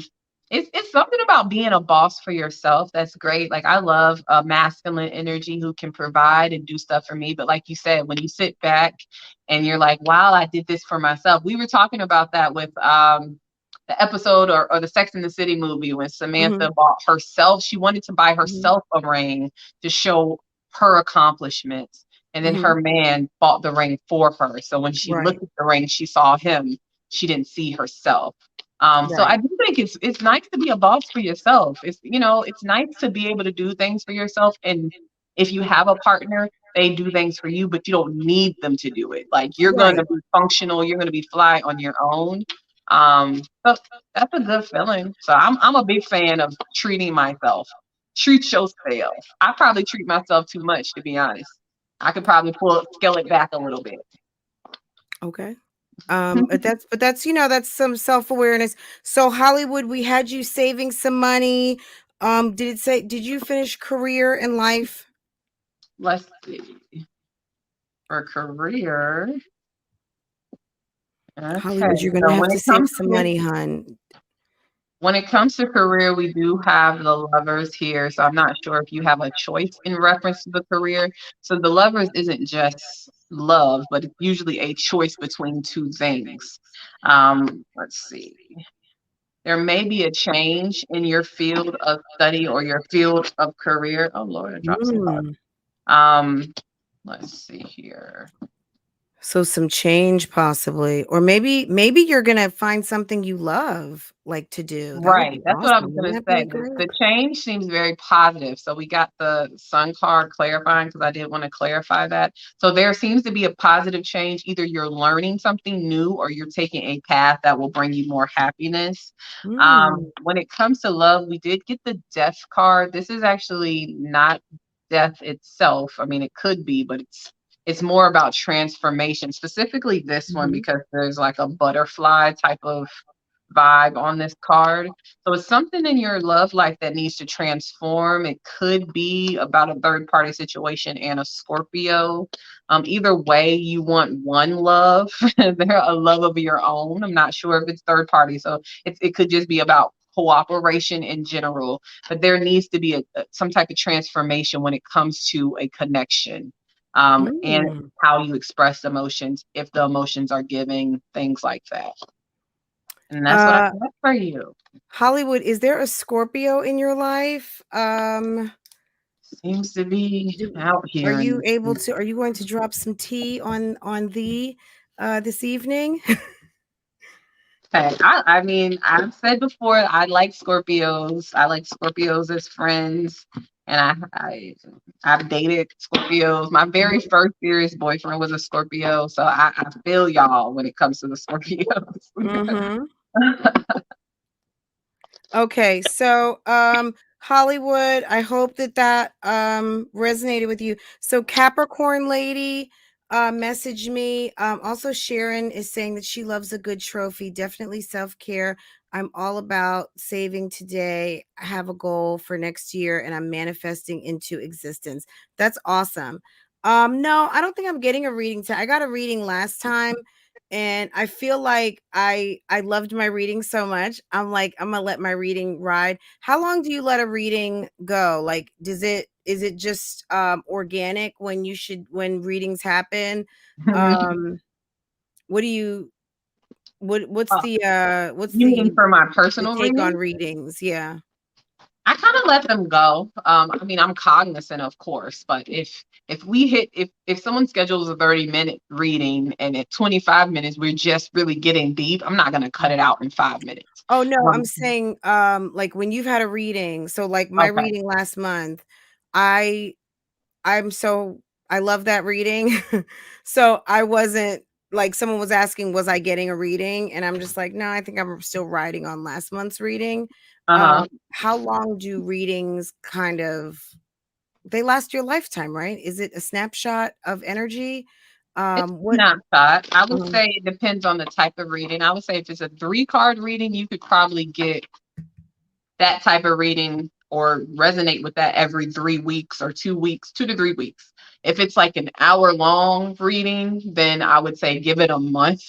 it's something about being a boss for yourself that's great. Like I love a masculine energy who can provide and do stuff for me. But like you said, when you sit back and you're like, wow, I did this for myself. We were talking about that with the episode or the Sex and the City movie when Hmm. Samantha bought herself, she wanted to buy Hmm. herself a ring to show her accomplishments. And then Hmm. her man bought the ring for her. So when she Right. looked at the ring, she saw him. She didn't see herself. So I Right. do think it's nice to be a boss for yourself. It's nice to be able to do things for yourself. And if you have a partner, they do things for you, but you don't need them to do it. Like you're going Right. to be functional, you're going to be fly on your own. So that's a good feeling. So I'm a big fan of treating myself. Treat yourself. I probably treat myself too much, to be honest. I could probably scale it back a little bit. Okay. But that's that's some self-awareness. So Hollywood, we had you saving some money. Did you finish career in life? Let's see. For career. Okay. Hollywood, you're gonna So have to save some money, hon. when it comes to career, we do have the lovers here. So I'm not sure if you have a choice in reference to the career. So the lovers isn't just love, but it's usually a choice between two things. Let's see. There may be a change in your field of study or your field of career. Oh Lord, I dropped some cards. Mm. Um, let's see here. So some change possibly, or maybe you're gonna find something you love, like to do. That would Right. be That's what I was awesome. Wouldn't gonna that be say. great? The change seems very positive. So we got the sun card clarifying because I did want to clarify that. So there seems to be a positive change. Either you're learning something new or you're taking a path that will bring you more happiness. Mm. When it comes to love, we did get the death card. This is actually not death itself. I mean, it could be, but it's more about transformation, specifically this one Mhm. because there's like a butterfly type of vibe on this card. So it's something in your love life that needs to transform. It could be about a third party situation and a Scorpio. Either way, you want one love, they're a love of your own. I'm not sure if it's third party. So it could just be about cooperation in general, but there needs to be some type of transformation when it comes to a connection. And Mm. how you express emotions, if the emotions are giving, things like that. And that's what I got for you. Hollywood, is there a Scorpio in your life? Seems to be out Are here. you able to? Are you going to drop some tea on the this evening? Okay. I mean, I've said before, I like Scorpios. I like Scorpios as friends. And I've dated Scorpios. My very first serious boyfriend was a Scorpio. So I feel y'all when it comes to the Scorpios. Mm-hmm. Okay, so Hollywood, I hope that resonated with you. So Capricorn lady messaged me. Also Sharon is saying that she loves a good trophy. Definitely self-care. I'm all about saving today. I have a goal for next year and I'm manifesting into existence. That's awesome. No, I don't think I'm getting a reading. I got a reading last time and I feel like I loved my reading so much. I'm like, I'm gonna let my reading ride. How long do you let a reading go? Like, is it just organic when when readings happen? Um, what do you what's Oh, what's you mean for my the personal take on reading? readings? Yeah. I kind of let them go. I mean, I'm cognizant, of course, but if we hit if someone schedules a 30-minute reading and at 25 minutes we're just really getting deep, I'm not gonna cut it out in 5 minutes. Oh no, I'm Um, saying like when you've had a reading, so like my okay. reading last month, I I'm so I love that reading. So I wasn't like someone was asking, was I getting a reading? And I'm just like, no, I think I'm still riding on last month's reading. Uh-huh. How long do readings kind of they last your lifetime, right? Is it a snapshot of energy? It's a What snapshot. I would mhm, say it depends on the type of reading. I would say if it's a 3 card reading, you could probably get that type of reading or resonate with that every 3 weeks or 2 weeks, 2 to 3 weeks. If it's like an hour long reading, then I would say give it a month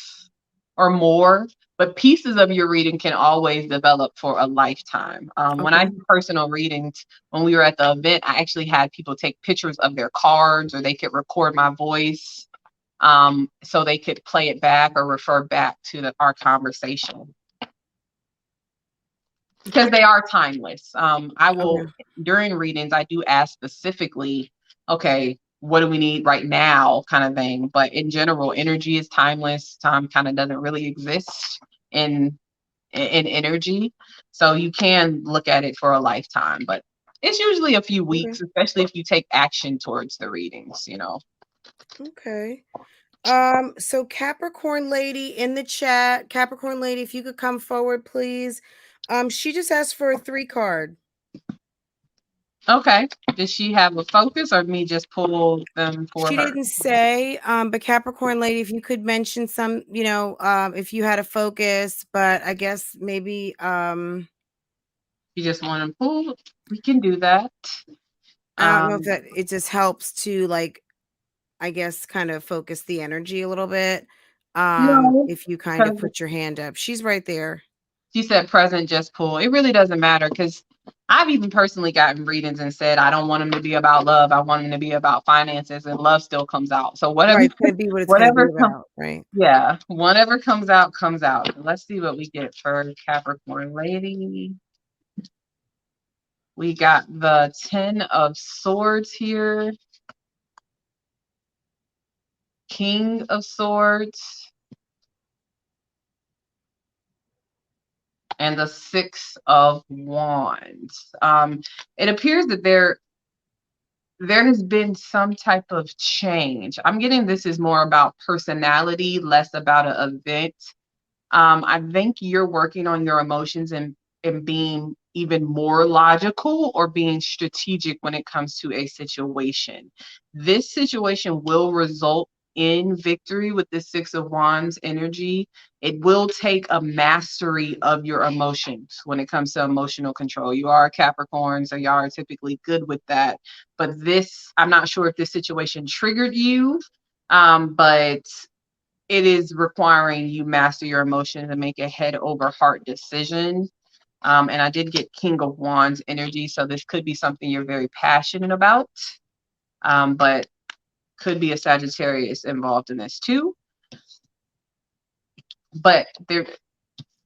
or more. But pieces of your reading can always develop for a lifetime. When I okay. do personal readings, when we were at the event, I actually had people take pictures of their cards or they could record my voice so they could play it back or refer back to our conversation because they are timeless. I will Okay. during readings, I do ask specifically, okay, what do we need right now, kind of thing. But in general, energy is timeless. Time kind of doesn't really exist in in energy, so you can look at it for a lifetime. But it's usually a few Okay. weeks, especially if you take action towards the readings. You know. Okay. So Capricorn lady in the chat, Capricorn lady, if you could come forward, please. She just asked for a 3 card. Okay. Does she have a focus, or me just pull them for She her? didn't say, but Capricorn lady, if you could mention some, if you had a focus, but I guess maybe You just want to pull? We can do that. I don't know if Um, that it just helps to like, I guess kind of focus the energy a little bit. no, If you kind of because put your hand up. She's right there. she said present, just pull. It really doesn't matter because I've even personally gotten readings and said I don't want them to be about love. I want them to be about finances, and love still comes out. So whatever, Right, it's gonna be what it's gonna be whatever comes, about, right? yeah, whatever comes out comes out. Let's see what we get for Capricorn lady. We got the 10 of Swords here, King of Swords, and the 6 of Wands. It appears that there has been some type of change. I'm getting this is more about personality, less about an event. I think you're working on your emotions and being even more logical or being strategic when it comes to a situation. This situation will result in victory with the 6 of Wands energy. It will take a mastery of your emotions when it comes to emotional control. You are a Capricorn, so y'all are typically good with that. But this, I'm not sure if this situation triggered you, but it is requiring you master your emotions and make a head over heart decision. And I did get King of Wands energy, so this could be something you're very passionate about, but could be a Sagittarius involved in this too. But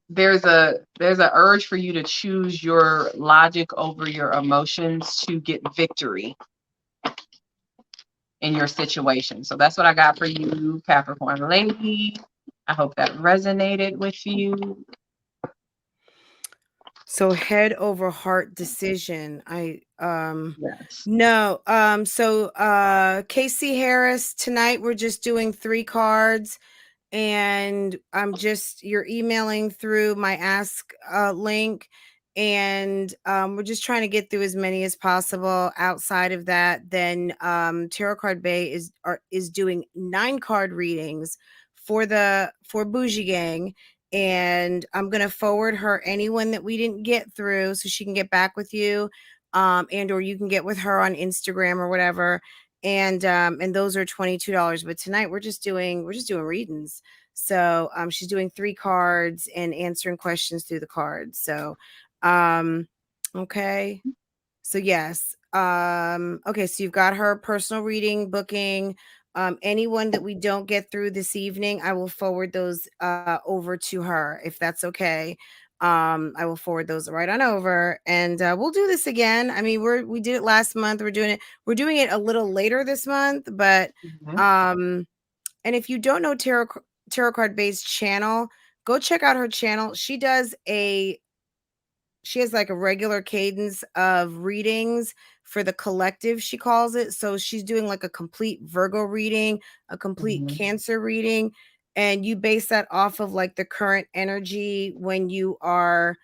there's a urge for you to choose your logic over your emotions to get victory in your situation. So that's what I got for you, Capricorn lady. I hope that resonated with you. So head over heart decision. Yes. No. Casey Harris, tonight we're just doing 3 cards, and I'm just you're emailing through my ask link, and we're just trying to get through as many as possible. Outside of that, then Tarotcardbae is doing 9 card readings for Bougie Gang, and I'm going to forward her anyone that we didn't get through so she can get back with you, and or you can get with her on Instagram or whatever. And those are $22. But tonight we're just doing readings. So she's doing 3 cards and answering questions through the cards. So okay. So yes. Okay, so you've got her personal reading booking. Anyone that we don't get through this evening, I will forward those over to her if that's okay. I will forward those right on over, and we'll do this again. I mean, we did it last month. We're doing it a little later this month, but Mhm. and if you don't know Tarotcardbae's channel, go check out her channel. She has like a regular cadence of readings for the collective, she calls it. So she's doing like a complete Virgo reading, a complete Mhm. Cancer reading, and you base that off of like the current energy when you're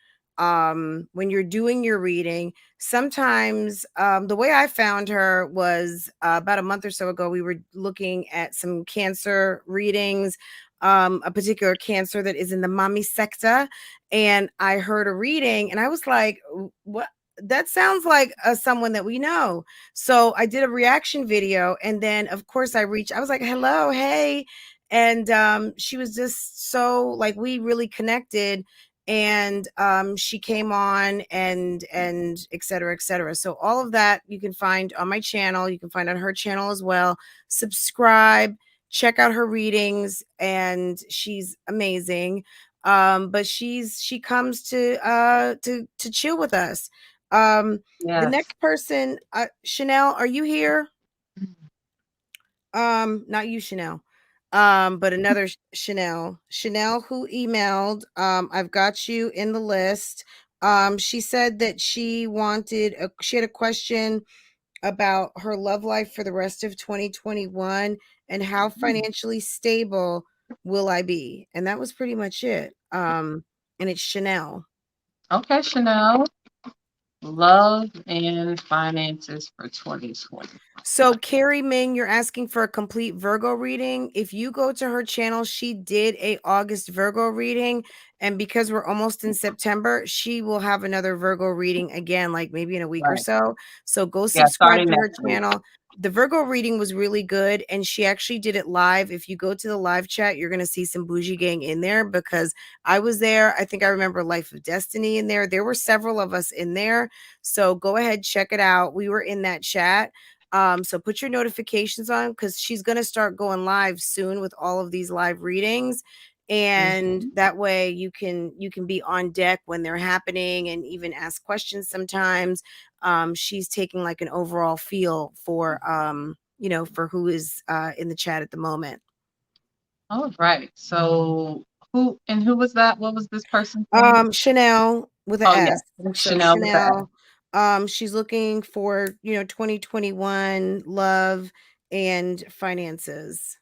doing your reading. Sometimes the way I found her was about a month or so ago. We were looking at some Cancer readings, a particular Cancer that is in the mommy sector, and I heard a reading and I was like, what? That sounds like someone that we know. So I did a reaction video, and then of course I was like, hello, hey. And she was just so like, we really connected, and she came on, and et cetera, et cetera. So all of that you can find on my channel. You can find on her channel as well. Subscribe, check out her readings, and she's amazing. But she comes to chill with us. The Yes. next person, Chanel, are you here? Not you, Chanel. But another Chanel who emailed. I've got you in the list. She said that she had a question about her love life for the rest of 2021 and how financially stable will I be? And that was pretty much it. And it's Chanel. Okay, Chanel. Love and finances for 2020. So Carrie Ming, you're asking for a complete Virgo reading. If you go to her channel, she did a August Virgo reading, and because we're almost in September, she will have another Virgo reading again, like maybe in a week or Right. so. So go Yeah, subscribe starting to her next week. channel. The Virgo reading was really good, and she actually did it live. If you go to the live chat, you're going to see some Bougie Gang in there because I was there. I think I remember Life of Destiny in there. There were several of us in there. So go ahead, check it out. We were in that chat. So put your notifications on, because she's going to start going live soon with all of these live readings. And Mhm. that way you can be on deck when they're happening and even ask questions sometimes. She's taking like an overall feel for, for who is in the chat at the moment. All right. So who was that? What was this person's name? Chanel with an Oh S. yeah, So Chanel with the S. Chanel, she's looking for, 2021 love and finances.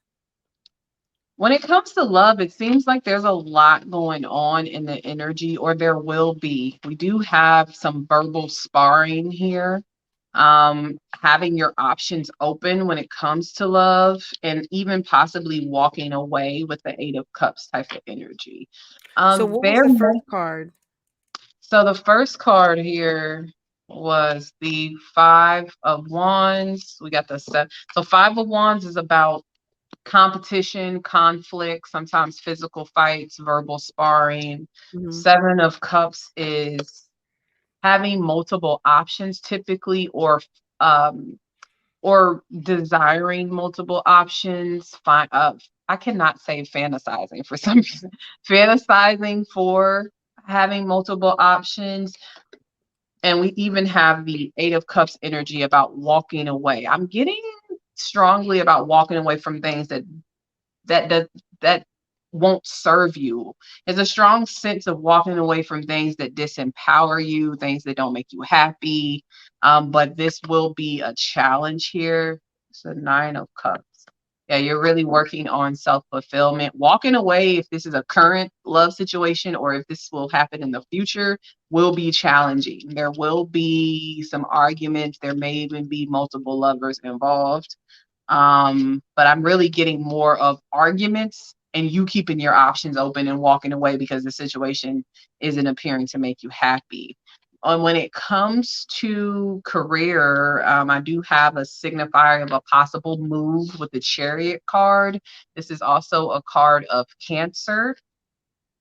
When it comes to love, it seems like there's a lot going on in the energy, or there will be. We do have some verbal sparring here. Having your options open when it comes to love, and even possibly walking away with the Eight of Cups type of energy. So what was There the may first card? So the first card here was the Five of Wands. We got the set. So Five of Wands is about competition, conflict, sometimes physical fights, verbal sparring. Mhm. Seven of Cups is having multiple options typically, um or desiring multiple options, I cannot say fantasizing for some reason. Fantasizing for having multiple options. And we even have the Eight of Cups energy about walking away. I'm getting strongly about walking away from things that that won't serve you. There's a strong sense of walking away from things that disempower you, things that don't make you happy. But this will be a challenge here. It's a Nine of Cups. Yeah, you're really working on self fulfillment. Walking away, if this is a current love situation or if this will happen in the future, will be challenging. There will be some arguments. There may even be multiple lovers involved. But I'm really getting more of arguments and you keeping your options open and walking away because the situation isn't appearing to make you happy. When it comes to career, I do have a signifier of a possible move with the Chariot card. This is also a card of Cancer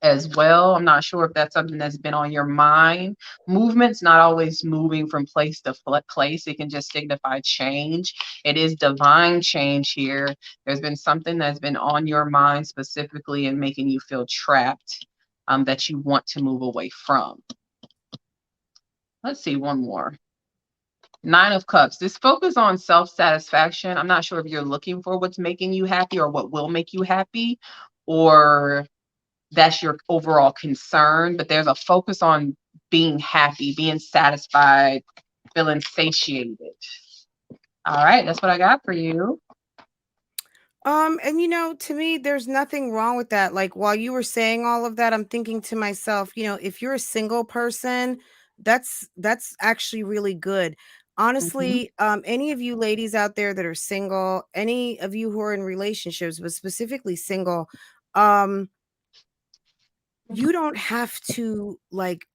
as well. I'm not sure if that's something that's been on your mind. Movement's not always moving from place to place. It can just signify change. It is divine change here. There's been something that's been on your mind specifically and making you feel trapped, that you want to move away from. Let's see, one more. Nine of Cups. This focus on self-satisfaction. I'm not sure if you're looking for what's making you happy or what will make you happy, or that's your overall concern, but there's a focus on being happy, being satisfied, feeling satiated. All right, that's what I got for you. And to me, there's nothing wrong with that. Like while you were saying all of that, I'm thinking to myself, if you're a single person, that's actually really good. Mhm. Honestly, any of you ladies out there that are single, any of you who are in relationships, but specifically single, um, you don't have to like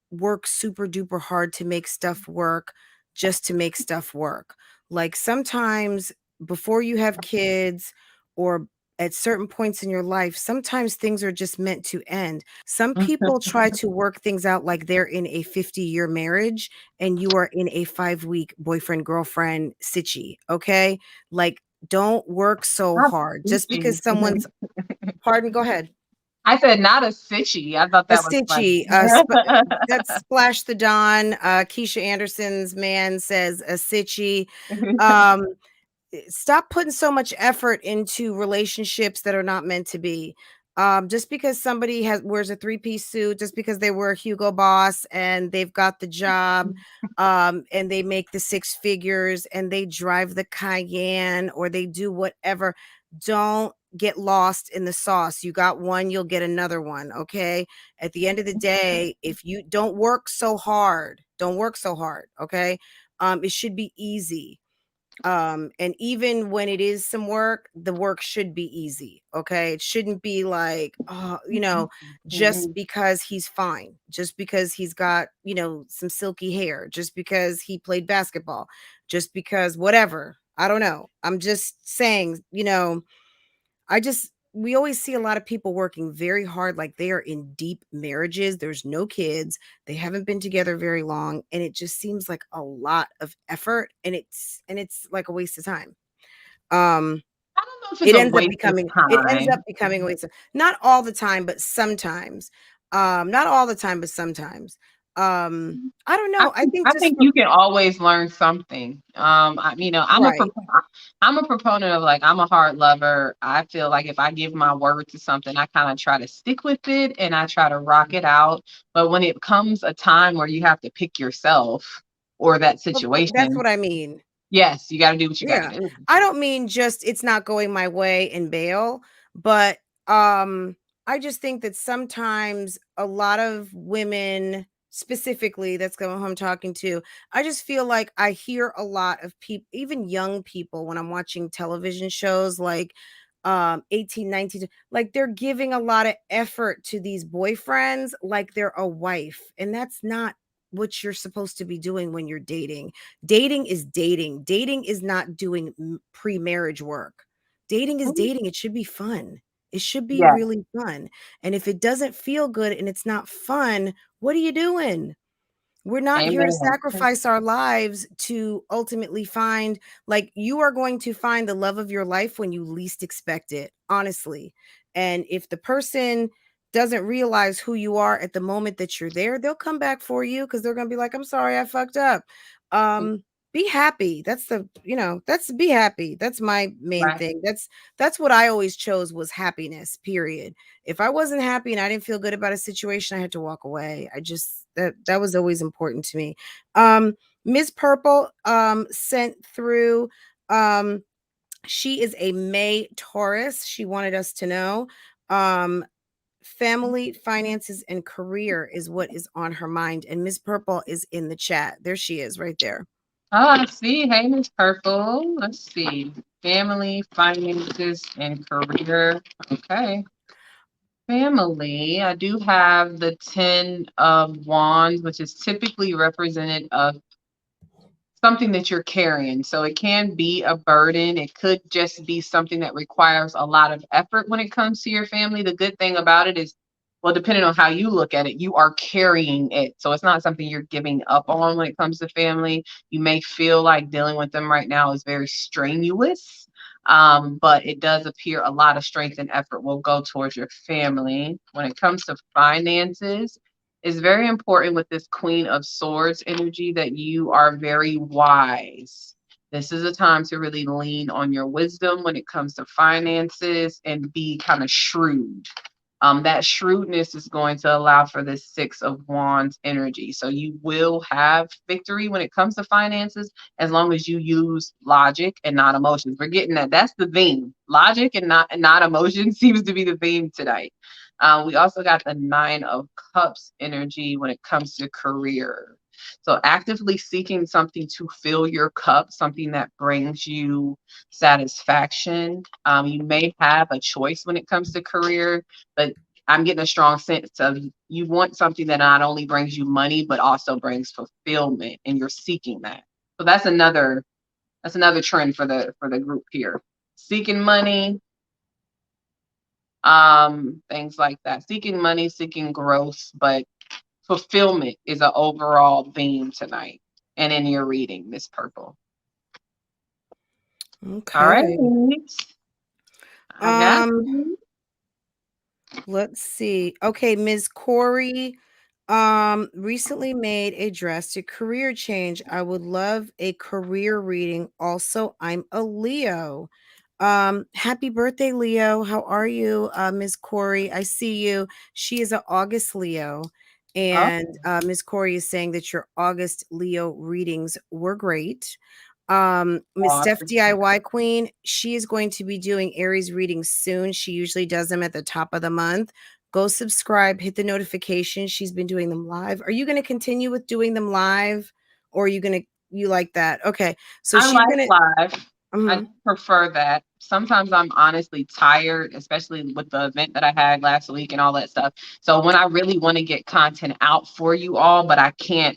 work super duper hard to make stuff work just to make stuff work. Like sometimes before you have kids or at certain points in your life, sometimes things are just meant to end. Some people try to work things out like they're in a 50-year marriage and you are in a 5-week boyfriend girlfriend sitchy. Okay. Like don't work so Not hard just stitchy. because someone's, pardon, go ahead. I said not a stitchy. I thought A that was funny. Stitchy, that's Splash the Dawn. Keisha Anderson's man says a Stitchy. Um, Stop putting so much effort into relationships that are not meant to be. Just because somebody wears a 3-piece suit, just because they were a Hugo Boss and they've got the job, and they make the 6 figures and they drive the Cayenne or they do whatever, don't get lost in the sauce. You got one, you'll get another one. Okay. At the end of the day, if you don't work so hard, don't work so hard. Okay. It should be easy. And even when it is some work, the work should be easy. Okay. It shouldn't be like, just because he's fine, just because he's got, some silky hair, just because he played basketball, just because whatever. I don't know. I'm just saying, we always see a lot of people working very hard, like they are in deep marriages. There's no kids. They haven't been together very long. And it just seems like a lot of effort and it's like a waste of time. I don't know if it's a waste of It ends up time. becoming a waste of, not all the time, but sometimes. Not all the time, but sometimes. I don't know. I think I just think you can always learn something. right. I'm a proponent of like I'm a hard lover. I feel like if I give my word to something, I kind of try to stick with it and I try to rock it out. But when it comes a time where you have to pick yourself or that That's situation, what I mean. yes, you got to do what you got to Yeah. do. I don't mean just it's not going my way and bail, but I just think that sometimes a lot of women specifically, that's who I'm talking to, I just feel like I hear a lot of people, even young people, when I'm watching television shows like 18, 19, like they're giving a lot of effort to these boyfriends like they're a wife, and that's not what you're supposed to be doing when you're dating. Dating is dating. Dating is not doing pre-marriage work. Dating is dating. It should be fun. It should be Yeah. really fun. And if it doesn't feel good and it's not fun, what are you doing? We're not here to Amen. sacrifice our lives to ultimately find, like, you are going to find the love of your life when you least expect it, honestly. And if the person doesn't realize who you are at the moment that you're there, they'll come back for you because they're going to be like, I'm sorry, I fucked up. Be happy. That's the, that's be happy. That's my main Right. thing. That's what I always chose, was happiness, period. If I wasn't happy and I didn't feel good about a situation, I had to walk away. I just, that was always important to me. Ms. Purple sent through, she is a May Taurus. She wanted us to know family, finances, and career is what is on her mind. And Ms. Purple is in the chat. There she is, right there. Oh, I see. Hey, Miss Purple. Let's see. Family, finances, and career. Okay. Family. I do have the 10 of Wands, which is typically represented of something that you're carrying. So it can be a burden. It could just be something that requires a lot of effort when it comes to your family. The good thing about it is, well, depending on how you look at it, you are carrying it. So it's not something you're giving up on when it comes to family. You may feel like dealing with them right now is very strenuous, but it does appear a lot of strength and effort will go towards your family. When it comes to finances, it's very important with this Queen of Swords energy that you are very wise. This is a time to really lean on your wisdom when it comes to finances and be kind of shrewd. That shrewdness is going to allow for this Six of Wands energy. So you will have victory when it comes to finances as long as you use logic and not emotions. We're getting that. That's the theme. Logic and not emotion seems to be the theme tonight. We also got the Nine of Cups energy when it comes to career. So actively seeking something to fill your cup, something that brings you satisfaction. You may have a choice when it comes to career, but I'm getting a strong sense of you want something that not only brings you money, but also brings fulfillment, and you're seeking that. So that's another trend for the group here. Seeking money, things like that. Seeking money, seeking growth, but fulfillment is an overall theme tonight and in your reading, Miss Purple. All right. Okay. I got Um, you. let's see. Okay, Ms. Corey recently made a drastic career change. I would love a career reading. Also, I'm a Leo. Happy birthday, Leo. How are you, Ms. Corey? I see you. She is an August Leo. Oh, And Ms. Corey is saying that your August Leo readings were great. Miss I Steph appreciate DIY Queen, she is going to be doing Aries readings soon. She usually does them at the top of the month. Go subscribe, hit the notification. She's been doing them live. Are you going to continue with doing them live, or are you going to, you like that? Okay. So I she's like going to, live. I mhm, prefer that. Sometimes I'm honestly tired, especially with the event that I had last week and all that stuff. So when I really want to get content out for you all, but I can't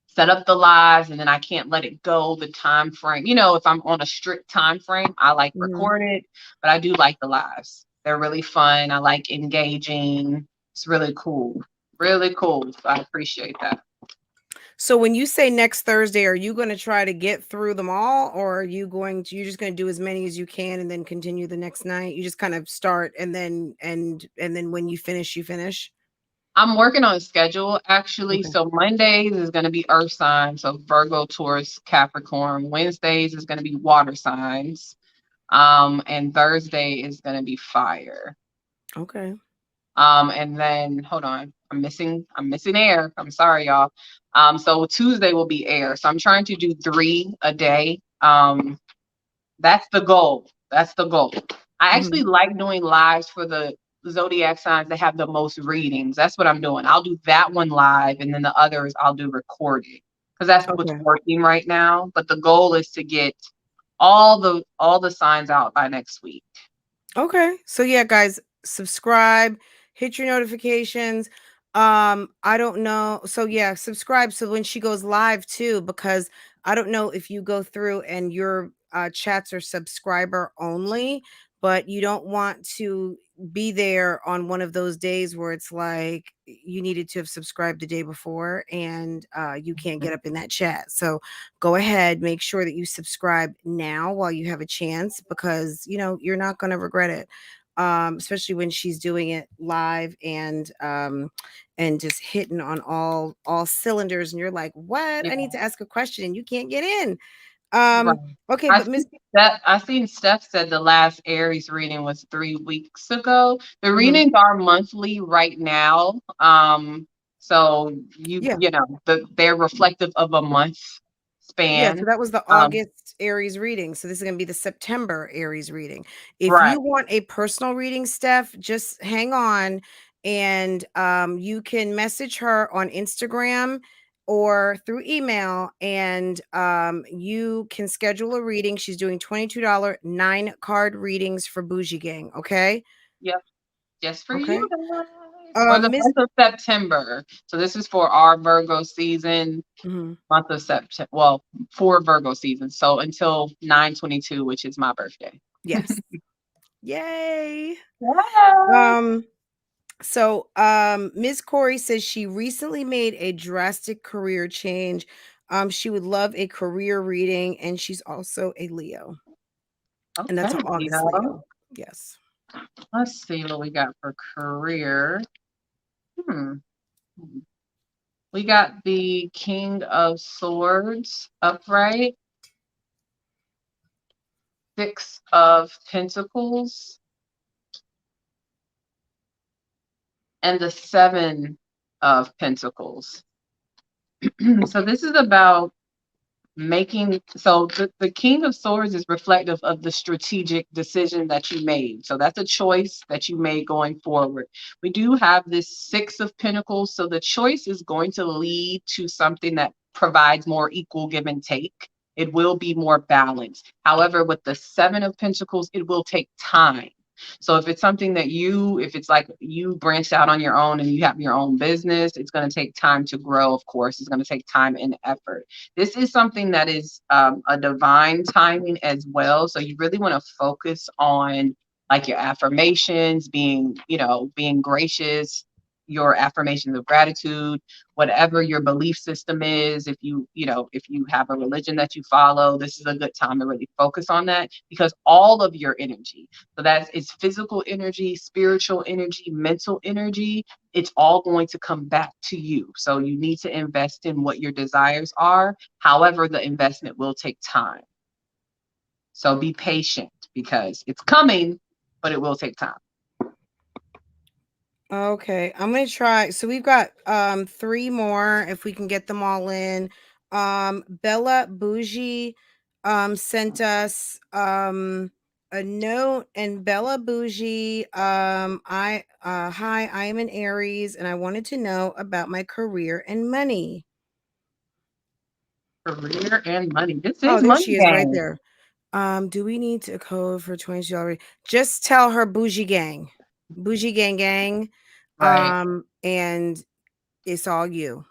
set up the lives and then I can't let it go the time frame. If I'm on a strict time frame, I like mhm. record it, but I do like the lives. They're really fun. I like engaging. It's really cool. Really cool. So I appreciate that. So when you say next Thursday, are you going to try to get through them all, or are you're just going to do as many as you can and then continue the next night? You just kind of start and then when you finish, you finish. I'm working on a schedule actually. Okay. So Mondays is going to be earth signs, so Virgo, Taurus, Capricorn. Wednesdays is going to be water signs. And Thursday is going to be fire. Okay. And then hold on, I'm missing air. I'm sorry, y'all. So Tuesday will be air. So I'm trying to do 3 a day. That's the goal. That's the goal. I actually Mhm. like doing lives for the zodiac signs that have the most readings. That's what I'm doing. I'll do that one live, and then the others I'll do recorded because that's what's Okay. working right now. But the goal is to get all the signs out by next week. Okay. So yeah, guys, subscribe, hit your notifications. I don't know. So yeah, subscribe so when she goes live too, because I don't know if you go through and your chats are subscriber only, but you don't want to be there on one of those days where it's like you needed to have subscribed the day before and you can't get up in that chat. So go ahead, make sure that you subscribe now while you have a chance, because you know you're not going to regret it. Especially when she's doing it live and just hitting on all cylinders, and you're like, what? Yeah. I need to ask a question and you can't get in. Right. Okay, I but see Miss that I seen Steph said the last Aries reading was 3 weeks ago. The mhm. readings are monthly right now. So Yeah. you know, they're reflective of a month Yeah, so span. that was the Um, August Aries reading. So this is going to be the September Aries reading. If right. you want a personal reading, Steph, just hang on, and you can message her on Instagram or through email, and you can schedule a reading. She's doing $22 9 card readings for Bougie Gang. Okay. Yep. Just for you Okay. guys. For the Miss. month of September. So this is for our Virgo season, Mhm. month of September. Well, for Virgo season. So until 9/22, which is my birthday. Yes. Yay. Yeah. Um. So, Ms. Corey says she recently made a drastic career change. She would love a career reading, and she's also a Leo, and that's Okay, an August Leo. Leo. Yes. Let's see what we got for career. Hmm. We got the King of Swords upright, Six of Pentacles, and the Seven of Pentacles. So this is about making, so the King of Swords is reflective of the strategic decision that you made. So that's a choice that you made going forward. We do have this Six of Pentacles, so the choice is going to lead to something that provides more equal give and take. It will be more balanced. However, with the Seven of Pentacles, it will take time. So if it's something that if it's like you branched out on your own and you have your own business, it's going to take time to grow. Of course, it's going to take time and effort. This is something that is a divine timing as well. So you really want to focus on like your affirmations, being gracious, your affirmations of gratitude, whatever your belief system is. If you have a religion that you follow, this is a good time to really focus on that, because all of your energy, so that is physical energy, spiritual energy, mental energy, it's all going to come back to you. So you need to invest in what your desires are. However, the investment will take time. So be patient because it's coming, but it will take time. Okay, I'm gonna try. So we've got 3 more if we can get them all in. Bella Bougie sent us a note, and Bella Bougie, hi, I am an Aries and I wanted to know about my career and money. Career and money. This Oh, is there money she is right game. there. Do we need a code for $22? Just tell her Bougie Gang. Bougie Gang Gang. Right. And it's all you.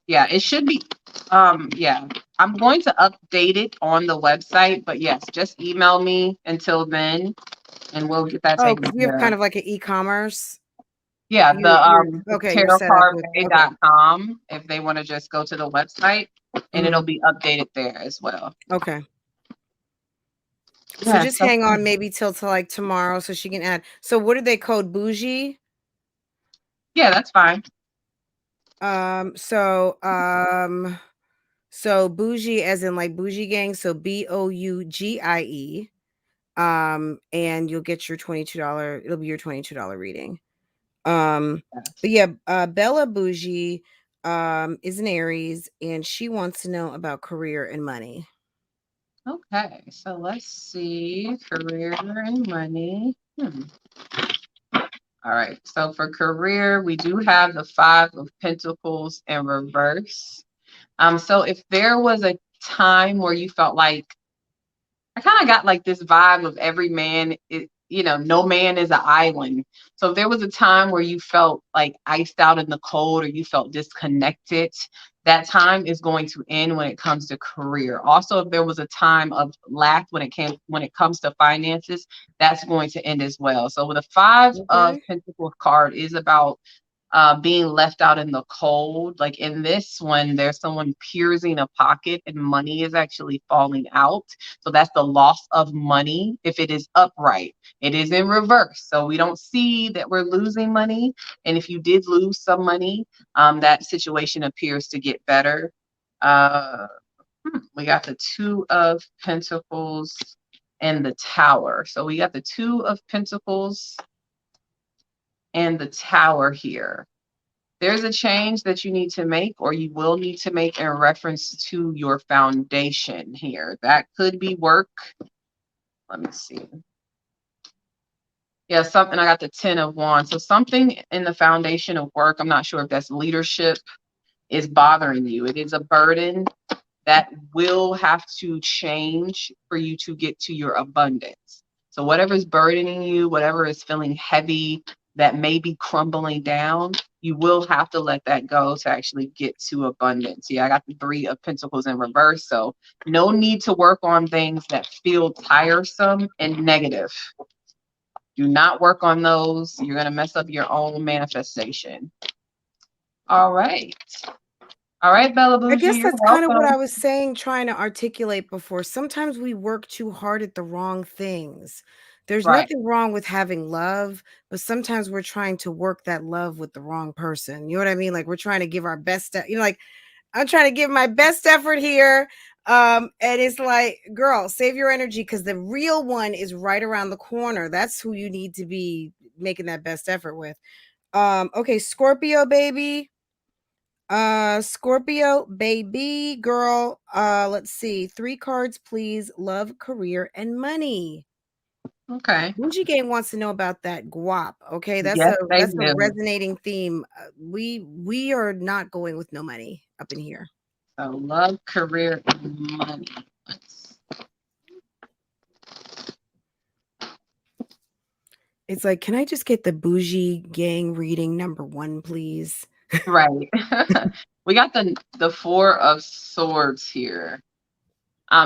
Yeah, it should be. Yeah, I'm going to update it on the website, but yes, just email me until then, and we'll get that Oh, taken because we have care kind of. of like an e-commerce. Yeah, You're okay. You're set up with okay. tarotcardbae.com if they want to just go to the website, and it'll Mhm. be updated there as well. Okay. So Yeah, just hang on maybe till like tomorrow so she can add. So what did they code bougie? yeah, that's fine. Um so um so bougie as in like bougie gang, so BOUGIE. And you'll get your $22, it'll be your $22 reading. But Yes. yeah, Bella Bougie is an Aries and she wants to know about career and money. Okay, so let's see career and money. All right, so for career, we do have the Five of Pentacles in reverse. So if there was a time where you felt like I kind of got like this vibe of every man no man is an island. So if there was a time where you felt like iced out in the cold or you felt disconnected, that time is going to end when it comes to career. Also, if there was a time of lack when it comes to finances, that's going to end as well. So with a five of Okay. Pentacles card is about being left out in the cold. Like in this one, there's someone piercing a pocket and money is actually falling out. So that's the loss of money if it is upright. It is in reverse. So we don't see that we're losing money. And if you did lose some money, that situation appears to get better. Uh, we got the Two of Pentacles and the Tower. So we got the Two of Pentacles and the Tower here. There's a change that you need to make or you will need to make in reference to your foundation here. That could be work. Let me see. Yeah, something. I got the 10 of Wands. So something in the foundation of work, I'm not sure if that's leadership, is bothering you. It is a burden that will have to change for you to get to your abundance. So whatever is burdening you, whatever is feeling heavy, that may be crumbling down, you will have to let that go to actually get to abundance. Yeah, I got the Three of Pentacles in reverse. So no need to work on things that feel tiresome and negative. Do not work on those. You're going to mess up your own manifestation. All right. All right, Bella I Bougie, guess you're that's kind of what I welcome. was saying, trying to articulate before. Sometimes we work too hard at the wrong things. There's Right. nothing wrong with having love, but sometimes we're trying to work that love with the wrong person. You know what I mean? Like we're trying to give our best, like I'm trying to give my best effort here. And it's like, girl, save your energy because the real one is right around the corner. That's who you need to be making that best effort with. Okay, Scorpio baby. Scorpio baby girl. Let's see. 3 cards, please. Love, career, and money. Okay. Bougie Game wants to know about that guap. Okay, Yes, they that's a do. resonating theme. We are not going with no money up in here. So love, career, and money. It's like, can I just get the Bougie Gang reading number 1, please? Right. We got the Four of Swords here.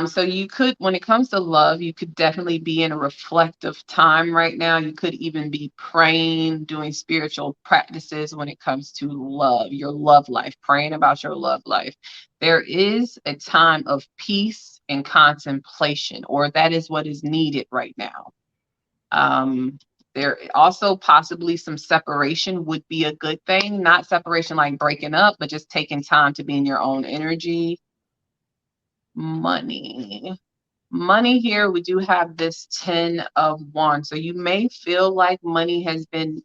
So you could, when it comes to love, you could definitely be in a reflective time right now. You could even be praying, doing spiritual practices when it comes to love, your love life, praying about your love life. There is a time of peace and contemplation, or that is what is needed right now. There also possibly some separation would be a good thing, not separation like breaking up, but just taking time to be in your own energy. Money here, we do have this 10 of Wands. So you may feel like money has been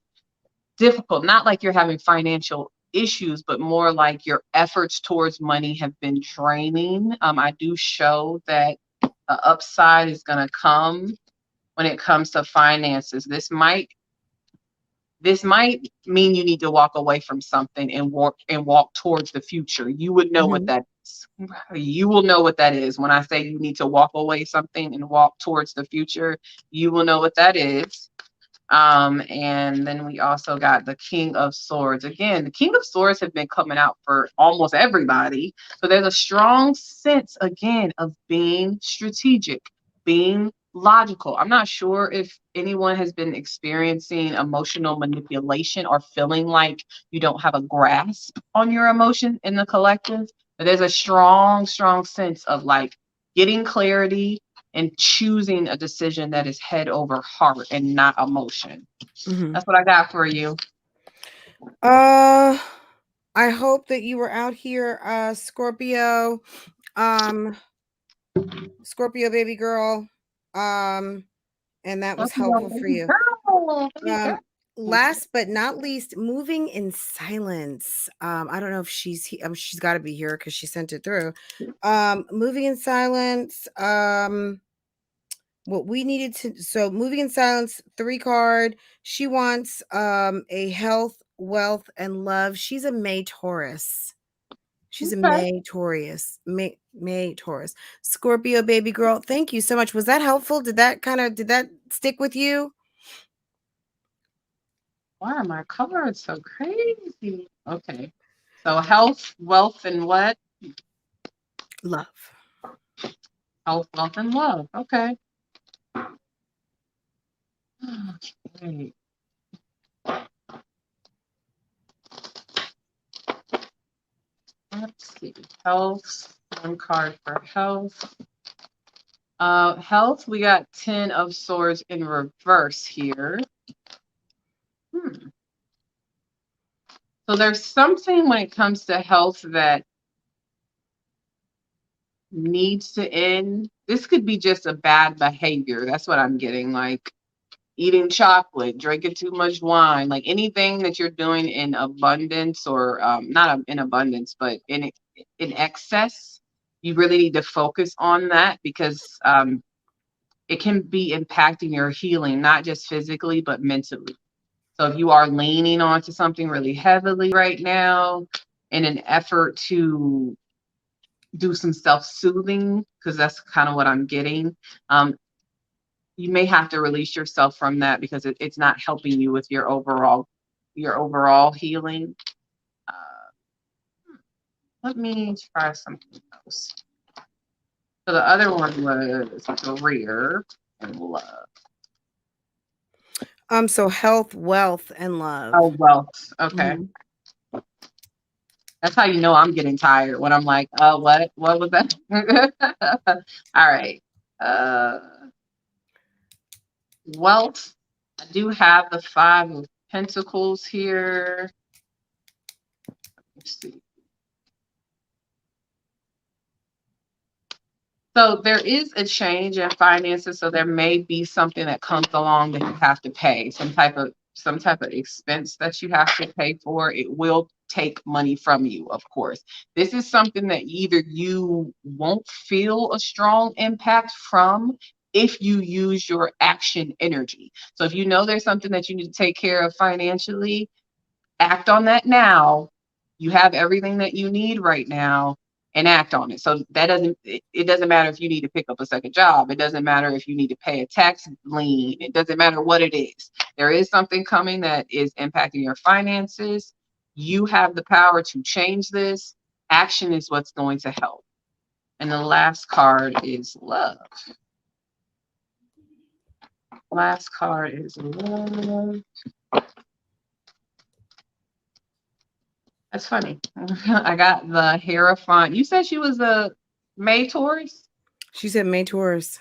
difficult, not like you're having financial issues, but more like your efforts towards money have been draining. I do show that the upside is going to come when it comes to finances. This might mean you need to walk away from something and walk towards the future. You would know what Mhm. that is. You will know what that is. When I say you need to walk away something and walk towards the future, you will know what that is. And then we also got the King of Swords. Again, the King of Swords have been coming out for almost everybody. So there's a strong sense, again, of being strategic, being logical. I'm not sure if anyone has been experiencing emotional manipulation or feeling like you don't have a grasp on your emotion in the collective, but there's a strong, strong sense of like getting clarity and choosing a decision that is head over heart and not emotion. Mhm. That's what I got for you. Uh I hope that you were out here, Scorpio. Um Scorpio baby girl. Um and that was helpful for you. Um, Last but not least, moving in silence. I don't know if she's got to be here because she sent it through. Moving in silence. What we needed to moving in silence, 3 card. She wants a health, wealth, and love. She's a May Taurus. She's a Okay. May Taurus. May Taurus. Scorpio baby girl. Thank you so much. Was that helpful? Did that stick with you? Why are my cards so crazy? Okay. So health, wealth, and what? Love. Health, wealth, and love. Okay. Okay. Let's see. Health. One card for health. Health, we got 10 of swords in reverse here. So there's something when it comes to health that needs to end. This could be just a bad behavior. That's what I'm getting. Like eating chocolate, drinking too much wine, like anything that you're doing in abundance or not in abundance, but in excess. You really need to focus on that because it can be impacting your healing, not just physically, but mentally. So if you are leaning onto something really heavily right now in an effort to do some self-soothing, because that's kind of what I'm getting, you may have to release yourself from that because it's not helping you with your overall healing. Uh, Let me try something else. So the other one was career and love. So health, wealth, and love. Oh, wealth. Okay. Mhm. That's how you know I'm getting tired when I'm like, what was that? All right. Uh, Wealth. I do have the 5 of Pentacles here. Let's see. So there is a change in finances. So there may be something that comes along that you have to pay, some type of expense that you have to pay for. It will take money from you, of course. This is something that either you won't feel a strong impact from if you use your action energy. So if you know there's something that you need to take care of financially, act on that now. You have everything that you need right now and act on it. So it doesn't matter if you need to pick up a second job. It doesn't matter if you need to pay a tax lien. It doesn't matter what it is. There is something coming that is impacting your finances. You have the power to change this. Action is what's going to help. And the last card is love. Last card is love. That's funny. I got the Hierophant. You said she was a May Taurus? She said May Taurus.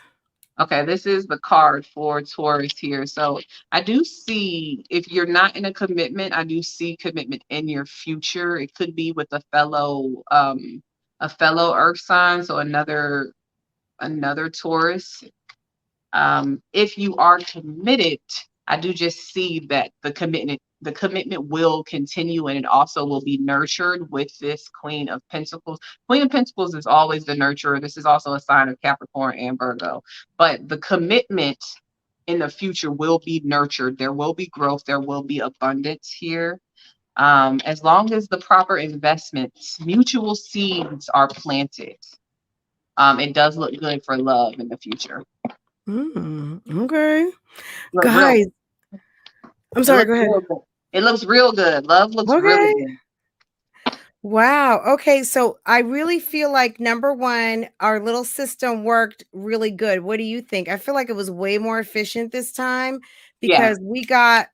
Okay, this is the card for Taurus here. So I do see, if you're not in a commitment, I do see commitment in your future. It could be with a fellow earth sign, so another Taurus. If you are committed, I do just see that the commitment will continue, and it also will be nurtured with this Queen of Pentacles. Queen of Pentacles is always the nurturer. This is also a sign of Capricorn and Virgo, but the commitment in the future will be nurtured. There will be growth. There will be abundance here. As long as the proper investments, mutual seeds are planted, it does look good for love in the future. Okay. Look real Guys, I'm sorry, go ahead. It looks real good. Love looks really Okay. good. Wow. Okay. So I really feel like number one, our little system worked really good. What do you think? I feel like it was way more efficient this time Yeah. because we got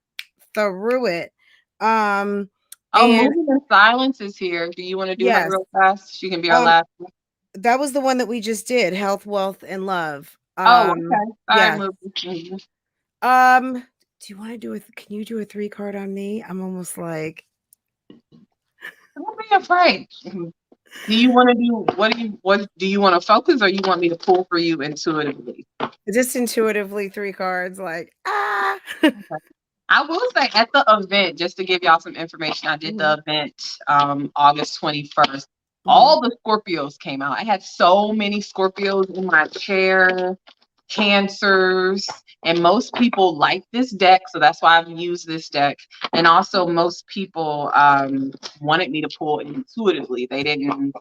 through it. Oh, And moving in silence is here. Do you want to do her yes, real fast? She can be our um, last one. that was the one that we just did, health, wealth, and love. Oh, okay. Sorry, Yes. moving. Do you want to do can you do a 3 card on me? I'm almost like, Don't be afraid. Do you want to do what do you want to focus, or you want me to pull for you intuitively? just intuitively 3 cards, like, ah. I will say at the event, just to give y'all some information, I did the event August 21st. All the Scorpios came out. I had so many Scorpios in my chair, Cancers, and most people like this deck, so that's why I've used this deck. And also most people wanted me to pull intuitively. They didn't.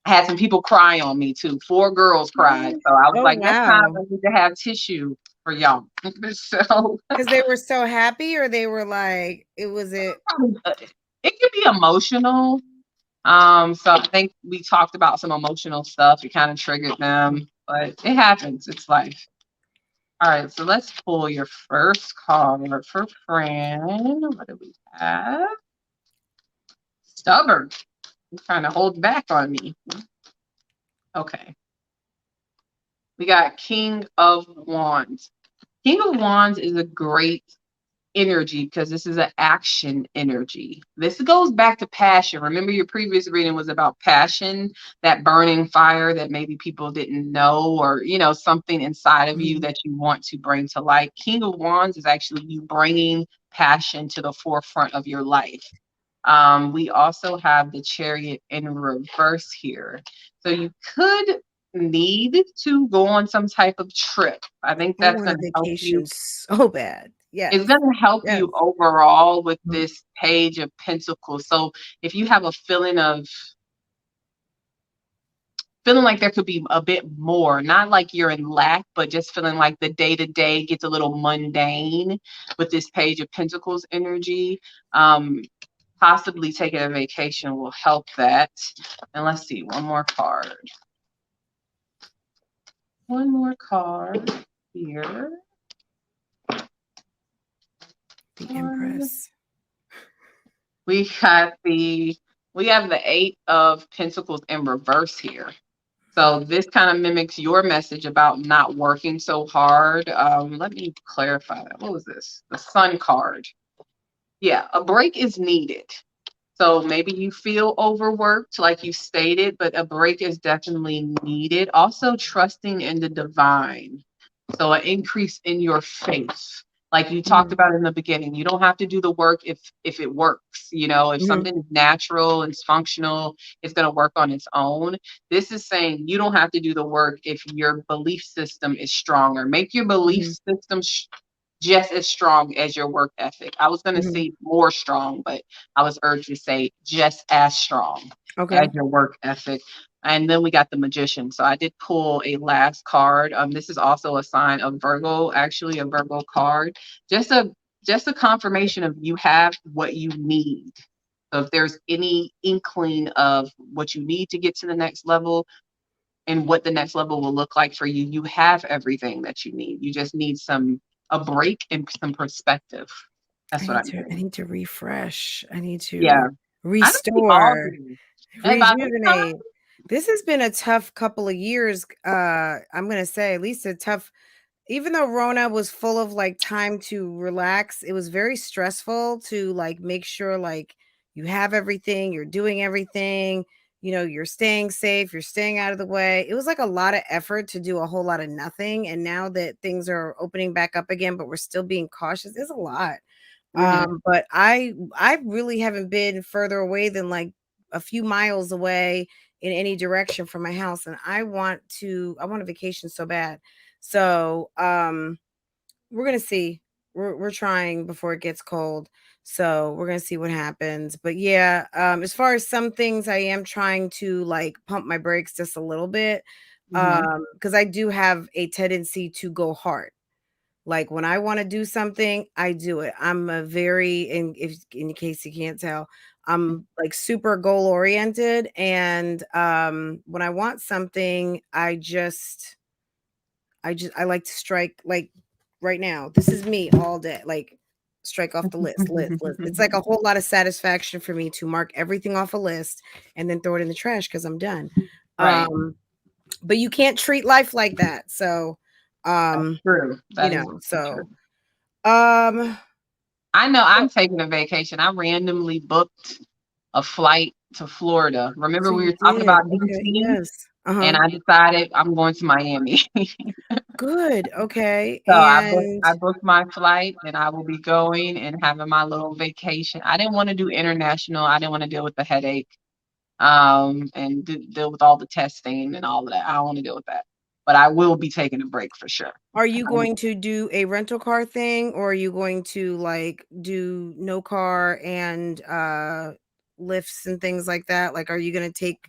I had some people cry on me too. 4 girls cried. So I was Oh, like, next time wow. I need to have tissue for y'all. So Because they were so happy, or they were like, it. it can be emotional. So I think we talked about some emotional stuff. It kind of triggered them, but it happens. It's life. All right, so let's pull your first card for Fran. What do we have? Stubborn. You're trying to hold back on me. Okay. We got King of Wands. King of Wands is a great energy because this is an action energy. This goes back to passion. Remember, your previous reading was about passion, that burning fire that maybe people didn't know, or something inside of you that you want to bring to light. King of Wands is actually you bringing passion to the forefront of your life. We also have the Chariot in reverse here, so you could need to go on some type of trip. I think I that's want a going to help you. vacation so bad. Yes. It's going to help Yes. you overall with this Page of Pentacles. So if you have a feeling like there could be a bit more, not like you're in lack, but just feeling like the day-to-day gets a little mundane with this Page of Pentacles energy, possibly taking a vacation will help that. And let's see, one more card here. The Empress. We have the Eight of Pentacles in reverse here. So this kind of mimics your message about not working so hard. Let me clarify that. What was this? The Sun card. Yeah, a break is needed. So maybe you feel overworked, like you stated, but a break is definitely needed. Also, trusting in the divine. So an increase in your faith. Like you talked about in the beginning, you don't have to do the work if it works. If something is natural and it's functional, it's going to work on its own. This is saying you don't have to do the work if your belief system is stronger. Make your belief system just as strong as your work ethic. I was going to say more strong, but I was urged to say just as strong as your work ethic. And then we got the Magician. So I did pull a last card. This is also a sign of Virgo, actually a Virgo card. Just a confirmation of you have what you need. So if there's any inkling of what you need to get to the next level and what the next level will look like for you, you have everything that you need. You just need a break and some perspective. That's what I need to refresh. I need to restore, rejuvenate. This has been a tough couple of years. I'm gonna say at least a tough, even though Rona was full of like time to relax, it was very stressful to like make sure like you have everything, you're doing everything, you're staying safe, you're staying out of the way. It was like a lot of effort to do a whole lot of nothing. And now that things are opening back up again, but we're still being cautious, it's a lot. But I really haven't been further away than like a few miles away in any direction from my house. And I want a vacation so bad. So we're gonna see. We're trying before it gets cold. So we're gonna see what happens. But yeah, as far as some things, I am trying to like pump my brakes just a little bit. Because I do have a tendency to go hard. Like when I want to do something, I do it. I'm a very, in case you can't tell, I'm like super goal oriented. And when I want something, I like to strike, like right now. This is me all day, like strike off the list. It's like a whole lot of satisfaction for me to mark everything off a list and then throw it in the trash because I'm done. Right. But you can't treat life like that. So that's true. True. I know I'm taking a vacation. I randomly booked a flight to Florida. Remember So we you were talking did. about Okay, DC? yes. And I decided I'm going to Miami. Good. Okay. So And I booked my flight and I will be going and having my little vacation. I didn't want to do international. I didn't want to deal with the headache, and deal with all the testing and all of that. I don't want to deal with that. But I will be taking a break for sure. are you going to do a rental car thing, or are you going to like do no car and lifts and things like that? Like, are you going to take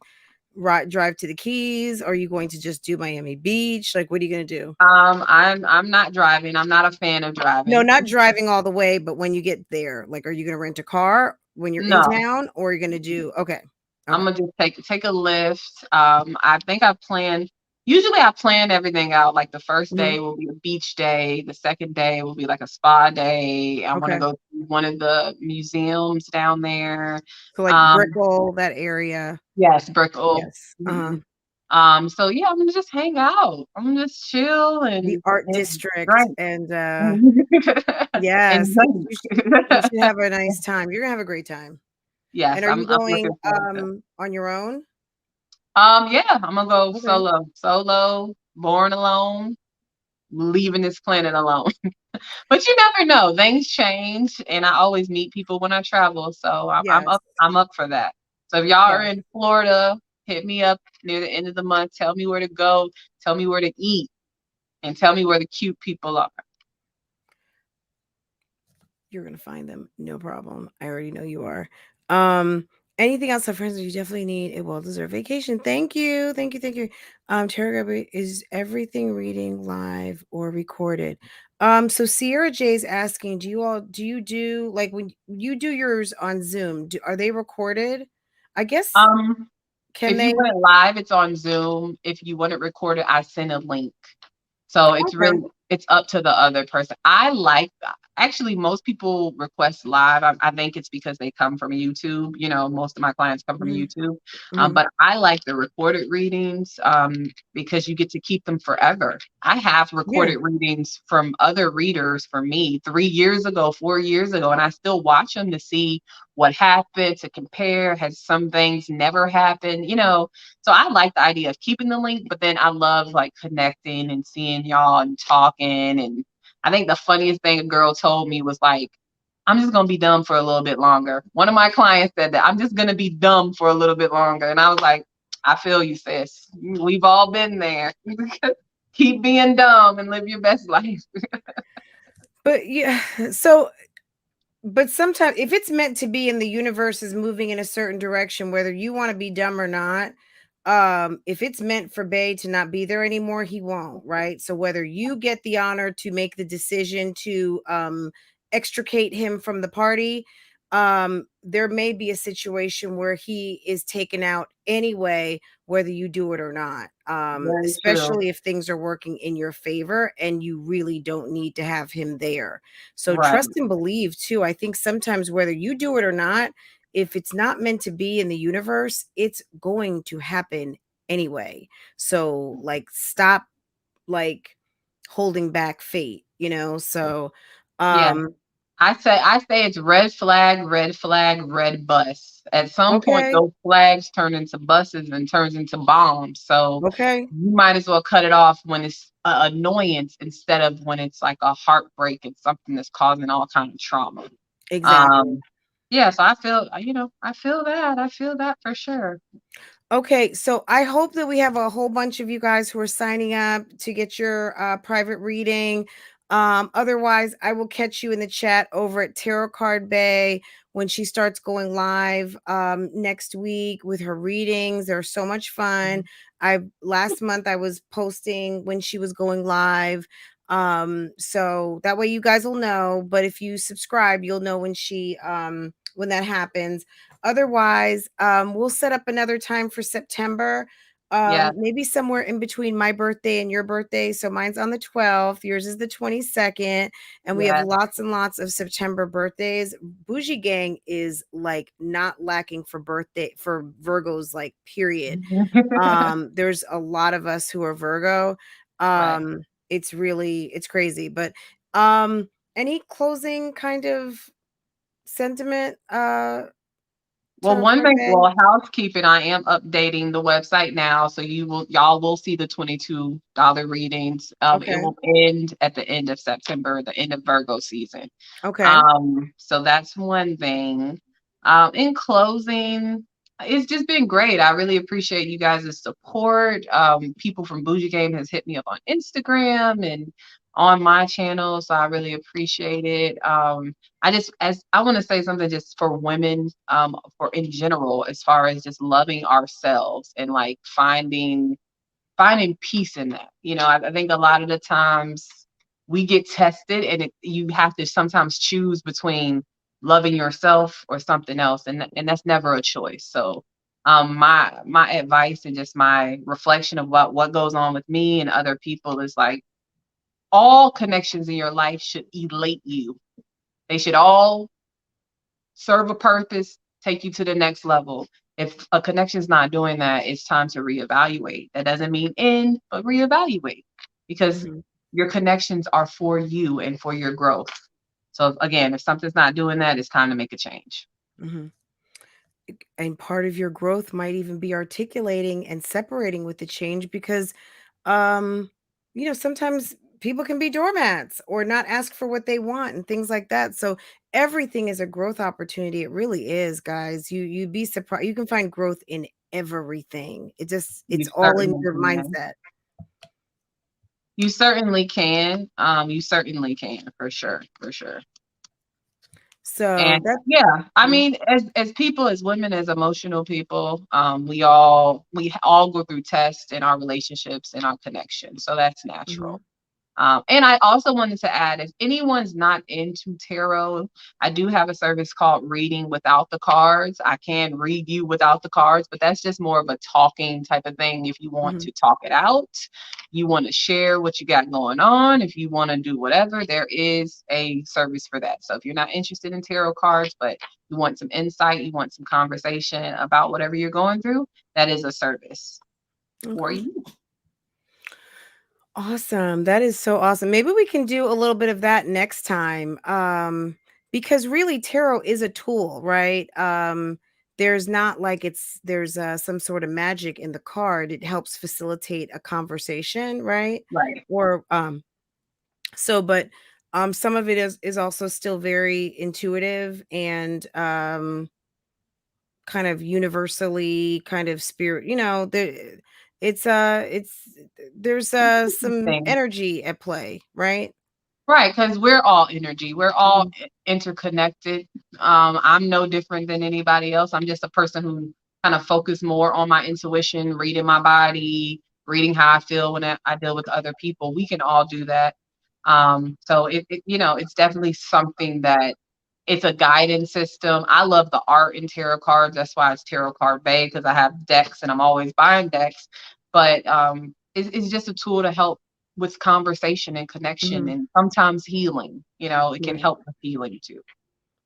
drive to the Keys? Or are you going to just do Miami Beach? Like, what are you going to do? I'm not driving. I'm not a fan of No, driving. not driving all the way, but when you get there, like, are you going to rent a car when you're in No, town, or are you going to do? Okay. I'm Okay. gonna just take a lift. I think I planned. Usually, I plan everything out. Like the first Mhm. day will be a beach day. The second day will be like a spa day. I want to Okay. go to one of the museums down there. So, like, Um, Brickell, that area. yes, Brickell. Yes. Mhm. So yeah, I'm gonna just hang out. I'm gonna just chill The and art and district, drink. and And yes, you should drink. have a nice time. You're gonna have a great time. And Yes, are you I'm going looking forward to it. on your own? Yeah, I'm gonna go Okay. solo, born alone, leaving this planet alone. But you never know. Things change, and I always meet people when I travel. So Yes. I'm up for that. So if y'all are Yes. in Florida, hit me up near the end of the month. Tell me where to go. Tell me where to eat, and tell me where the cute people are. You're gonna find them, no problem. I already know you are. Um, Anything else, my friends? You definitely need a well-deserved vacation. Thank you, thank you, thank you. Tarotcardbae, is everything reading live or recorded? So Sierra J is asking, do you do like when you do yours on Zoom? Are they recorded? I guess Um, can if you they? want it live, it's on Zoom. If you want it recorded, I send a link. So Okay. it's up to the other person. I like actually most people request live. I think it's because they come from YouTube. You know, most of my clients come from Hmm. YouTube. Hmm. But I like the recorded readings because you get to keep them forever. I have Yeah. recorded readings from other readers for me 3 years ago, 4 years ago, and I still watch them to see what happened, to compare. Has some things never happened? You know, so I like the idea of keeping the link, but then I love like connecting and seeing y'all and talking. And I think the funniest thing a girl told me was like, I'm just gonna be dumb for a little bit longer. One of my clients said that I'm just gonna be dumb for a little bit longer. And I was like, I feel you, sis. We've all been there. Keep being dumb and live your best life. But yeah, so but sometimes if it's meant to be and the universe is moving in a certain direction, whether you want to be dumb or not, if it's meant for Bay to not be there anymore, he won't, right? So whether you get the honor to make the decision to extricate him from the party, there may be a situation where he is taken out anyway, whether you do it or not. Very true. Especially if things are working in your favor and you really don't need to have him there. So Right. trust and believe too. I think sometimes whether you do it or not, if it's not meant to be in the universe, it's going to happen anyway. So like stop like holding back fate, you know? So Yeah. um I say it's red flag, red bus. At some point, okay, those flags turn into buses and turns into bombs. So okay, you might as well cut it off when it's an annoyance instead of when it's like a heartbreak and something that's causing all kind of trauma. exactly. Um, yeah, so I feel, I feel that. I feel that for sure. Okay, so I hope that we have a whole bunch of you guys who are signing up to get your private reading. Otherwise, I will catch you in the chat over at Tarotcardbae when she starts going live next week with her readings. They're so much fun. I last month I was posting when she was going live. So that way you guys will know. But if you subscribe, you'll know when that happens. Otherwise, we'll set up another time for September. Yeah, Maybe somewhere in between my birthday and your birthday. So mine's on the 12th, yours is the 22nd, and we have yeah. lots and lots of September birthdays. Bougie Gang is like not lacking for birthday for Virgos, like period. There's a lot of us who are Virgo. Right. It's crazy. But um any closing kind of sentiment, Well, Tarot one Card thing, Bay? well, housekeeping, I am updating the website now, so y'all will see the $22 readings. It Okay. will end at the end of September, the end of Virgo season. Okay. So that's one thing. In closing, it's just been great. I really appreciate you guys' support. People from Bougie Game has hit me up on Instagram and on my channel, so I really appreciate it. As I want to say something just for women, for in general, as far as just loving ourselves and like finding peace in that. I think a lot of the times we get tested, and you have to sometimes choose between loving yourself or something else, and that's never a choice. So, my advice and just my reflection of what goes on with me and other people is like all connections in your life should elate you. They should all serve a purpose, take you to the next level. If a connection's not doing that, it's time to reevaluate. That doesn't mean end, but reevaluate, because Mhm. your connections are for you and for your growth. So again, if something's not doing that, it's time to make a change. Mhm. And part of your growth might even be articulating and separating with the change because um sometimes people can be doormats or not ask for what they want and things like that. So everything is a growth opportunity. It really is, guys. You'd be surprised. You can find growth in everything. It's You all in certainly your can. mindset. You certainly can. You certainly can, for sure, for sure. So And that's yeah, I mean, as people, as women, as emotional people, we all go through tests in our relationships and our connections. So that's mhm, natural. And I also wanted to add, if anyone's not into tarot, I do have a service called Reading Without the Cards. I can read you without the cards, but that's just more of a talking type of thing. If you want mhm. to talk it out, you want to share what you got going on, if you want to do whatever, there is a service for that. So if you're not interested in tarot cards, but you want some insight, you want some conversation about whatever you're going through, that is a service for Okay. you. Awesome. That is so awesome. Maybe we can do a little bit of that next time. Because really tarot is a tool, right? There's not like there's some sort of magic in the card. It helps facilitate a conversation, right? Right. Or but some of it is also still very intuitive and kind of universally kind of spirit, it's there's some Thing. energy at play, right? Right, because we're all energy. We're all Mhm, interconnected. I'm no different than anybody else. I'm just a person who kind of focus more on my intuition, reading my body, reading how I feel when I deal with other people. We can all do that. So it's definitely something that it's a guidance system. I love the art in tarot cards. That's why it's Tarotcardbae, because I have decks and I'm always buying decks. But it's just a tool to help with conversation and connection mhm, and sometimes healing. It can right. help with healing too.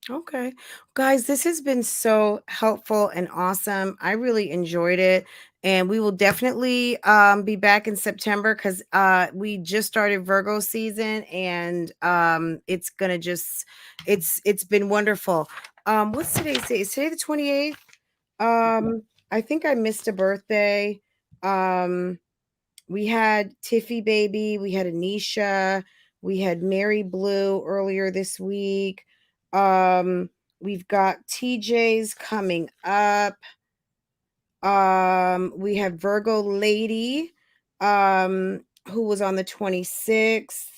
Okay. Guys, this has been so helpful and awesome. I really enjoyed it. And we will definitely be back in September because we just started Virgo season and it's gonna just it's been wonderful. What's today's date? Is today the 28th? I think I missed a birthday. Um, we had Tiffy baby, we had Anisha, we had Mary Blue earlier this week. Um, we've got TJ's coming up. We have Virgo Lady, who was on the 26th.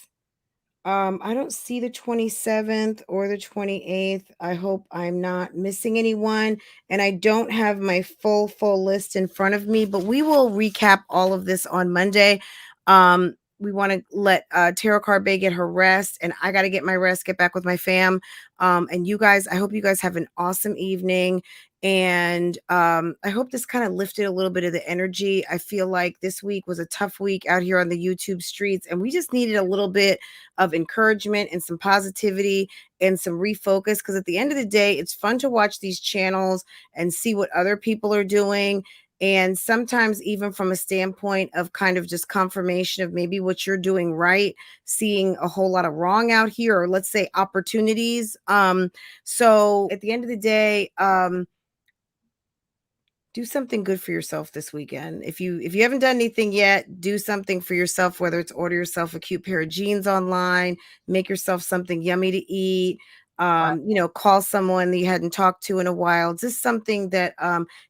I don't see the 27th or the 28th. I hope I'm not missing anyone. And I don't have my full list in front of me, but we will recap all of this on Monday. We want to let Tarotcardbae get her rest, and I got to get my rest, get back with my fam. And you guys, I hope you guys have an awesome evening. And I hope this kind of lifted a little bit of the energy. I feel like this week was a tough week out here on the YouTube streets, and we just needed a little bit of encouragement and some positivity and some refocus, because at the end of the day, it's fun to watch these channels and see what other people are doing. And sometimes, even from a standpoint of kind of just confirmation of maybe what you're doing right, seeing a whole lot of wrong out here, or let's say opportunities. So at the end of the day, do something good for yourself this weekend. If you haven't done anything yet, do something for yourself, whether it's order yourself a cute pair of jeans online, make yourself something yummy to eat, Right. you know, call someone that you hadn't talked to in a while. Just something that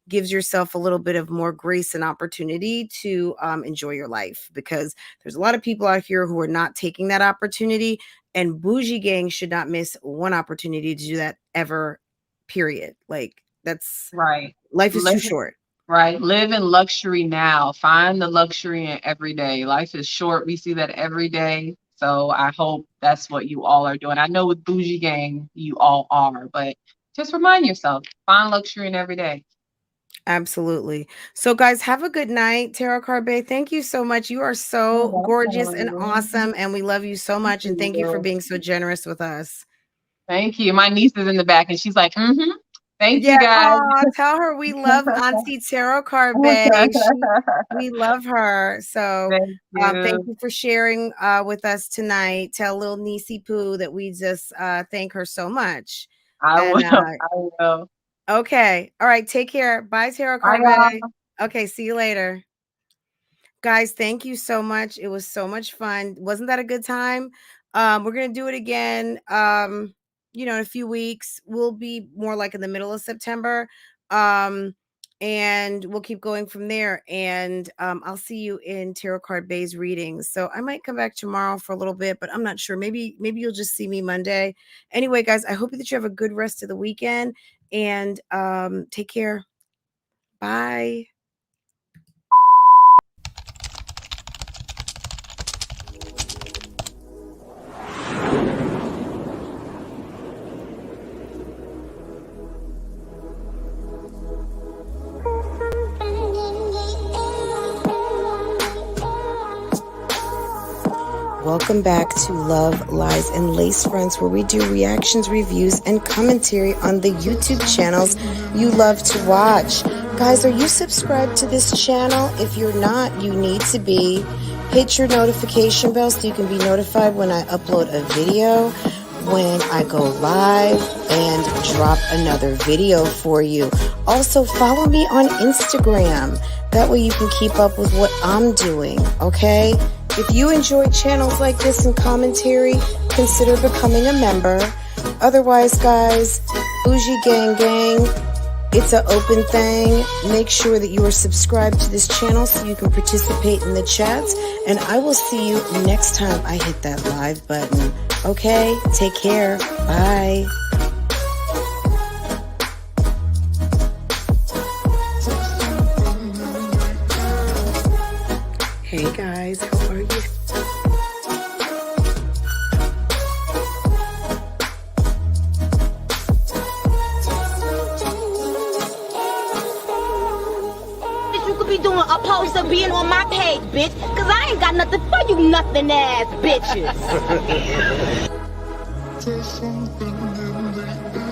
gives yourself a little bit of more grace and opportunity to enjoy your life, because there's a lot of people out here who are not taking that opportunity, and Bougie Gang should not miss one opportunity to do that ever, period. Like, that's, Right. life is too Live, short. right. Live in luxury now. Find the luxury in every day. Life is short. We see that every day. So I hope that's what you all are doing. I know with Bougie Gang, you all are, but just remind yourself, find luxury in every day. Absolutely. So, guys, have a good night. Tarotcardbae, thank you so much. You are You're so gorgeous and welcome. awesome, and we love you so Thank much. And thank you for you. being so generous with us. Thank you. My niece is in the back and she's like, mm-hmm. Thank Yeah, you guys. aw, tell her we love Auntie Tarotcardbae. We love her. So, Thank thank you. you for sharing with us tonight. Tell little Niecey Poo that we just thank her so much. I will. And I will. okay, all right, take care. Bye, Bye, Tarotcardbae. y'all. Okay, see you later. Guys, thank you so much. It was so much fun. Wasn't that a good time? We're gonna do it again. You know, in a few weeks. We'll be more like in the middle of September. And we'll keep going from there. And I'll see you in Tarotcardbae's readings. So I might come back tomorrow for a little bit, but I'm not sure. Maybe you'll just see me Monday. Anyway, guys, I hope that you have a good rest of the weekend, and take care. Bye. Welcome back to Love, Lies, and Lace Friends, where we do reactions, reviews, and commentary on the YouTube channels you love to watch. Guys, are you subscribed to this channel? If you're not, you need to be. Hit your notification bell so you can be notified when I upload a video, when I go live, and drop another video for you. Also, follow me on Instagram. That way you can keep up with what I'm doing, okay? If you enjoy channels like this and commentary, consider becoming a member. Otherwise, guys, Bougie Gang Gang, it's an open thing. Make sure that you are subscribed to this channel so you can participate in the chats. And I will see you next time I hit that live button. Okay? Take care. Bye. Hey guys, how are you? You could be doing opposed to being on my page, bitch. Cause I ain't got nothing for you nothing ass bitches. There's something in the air.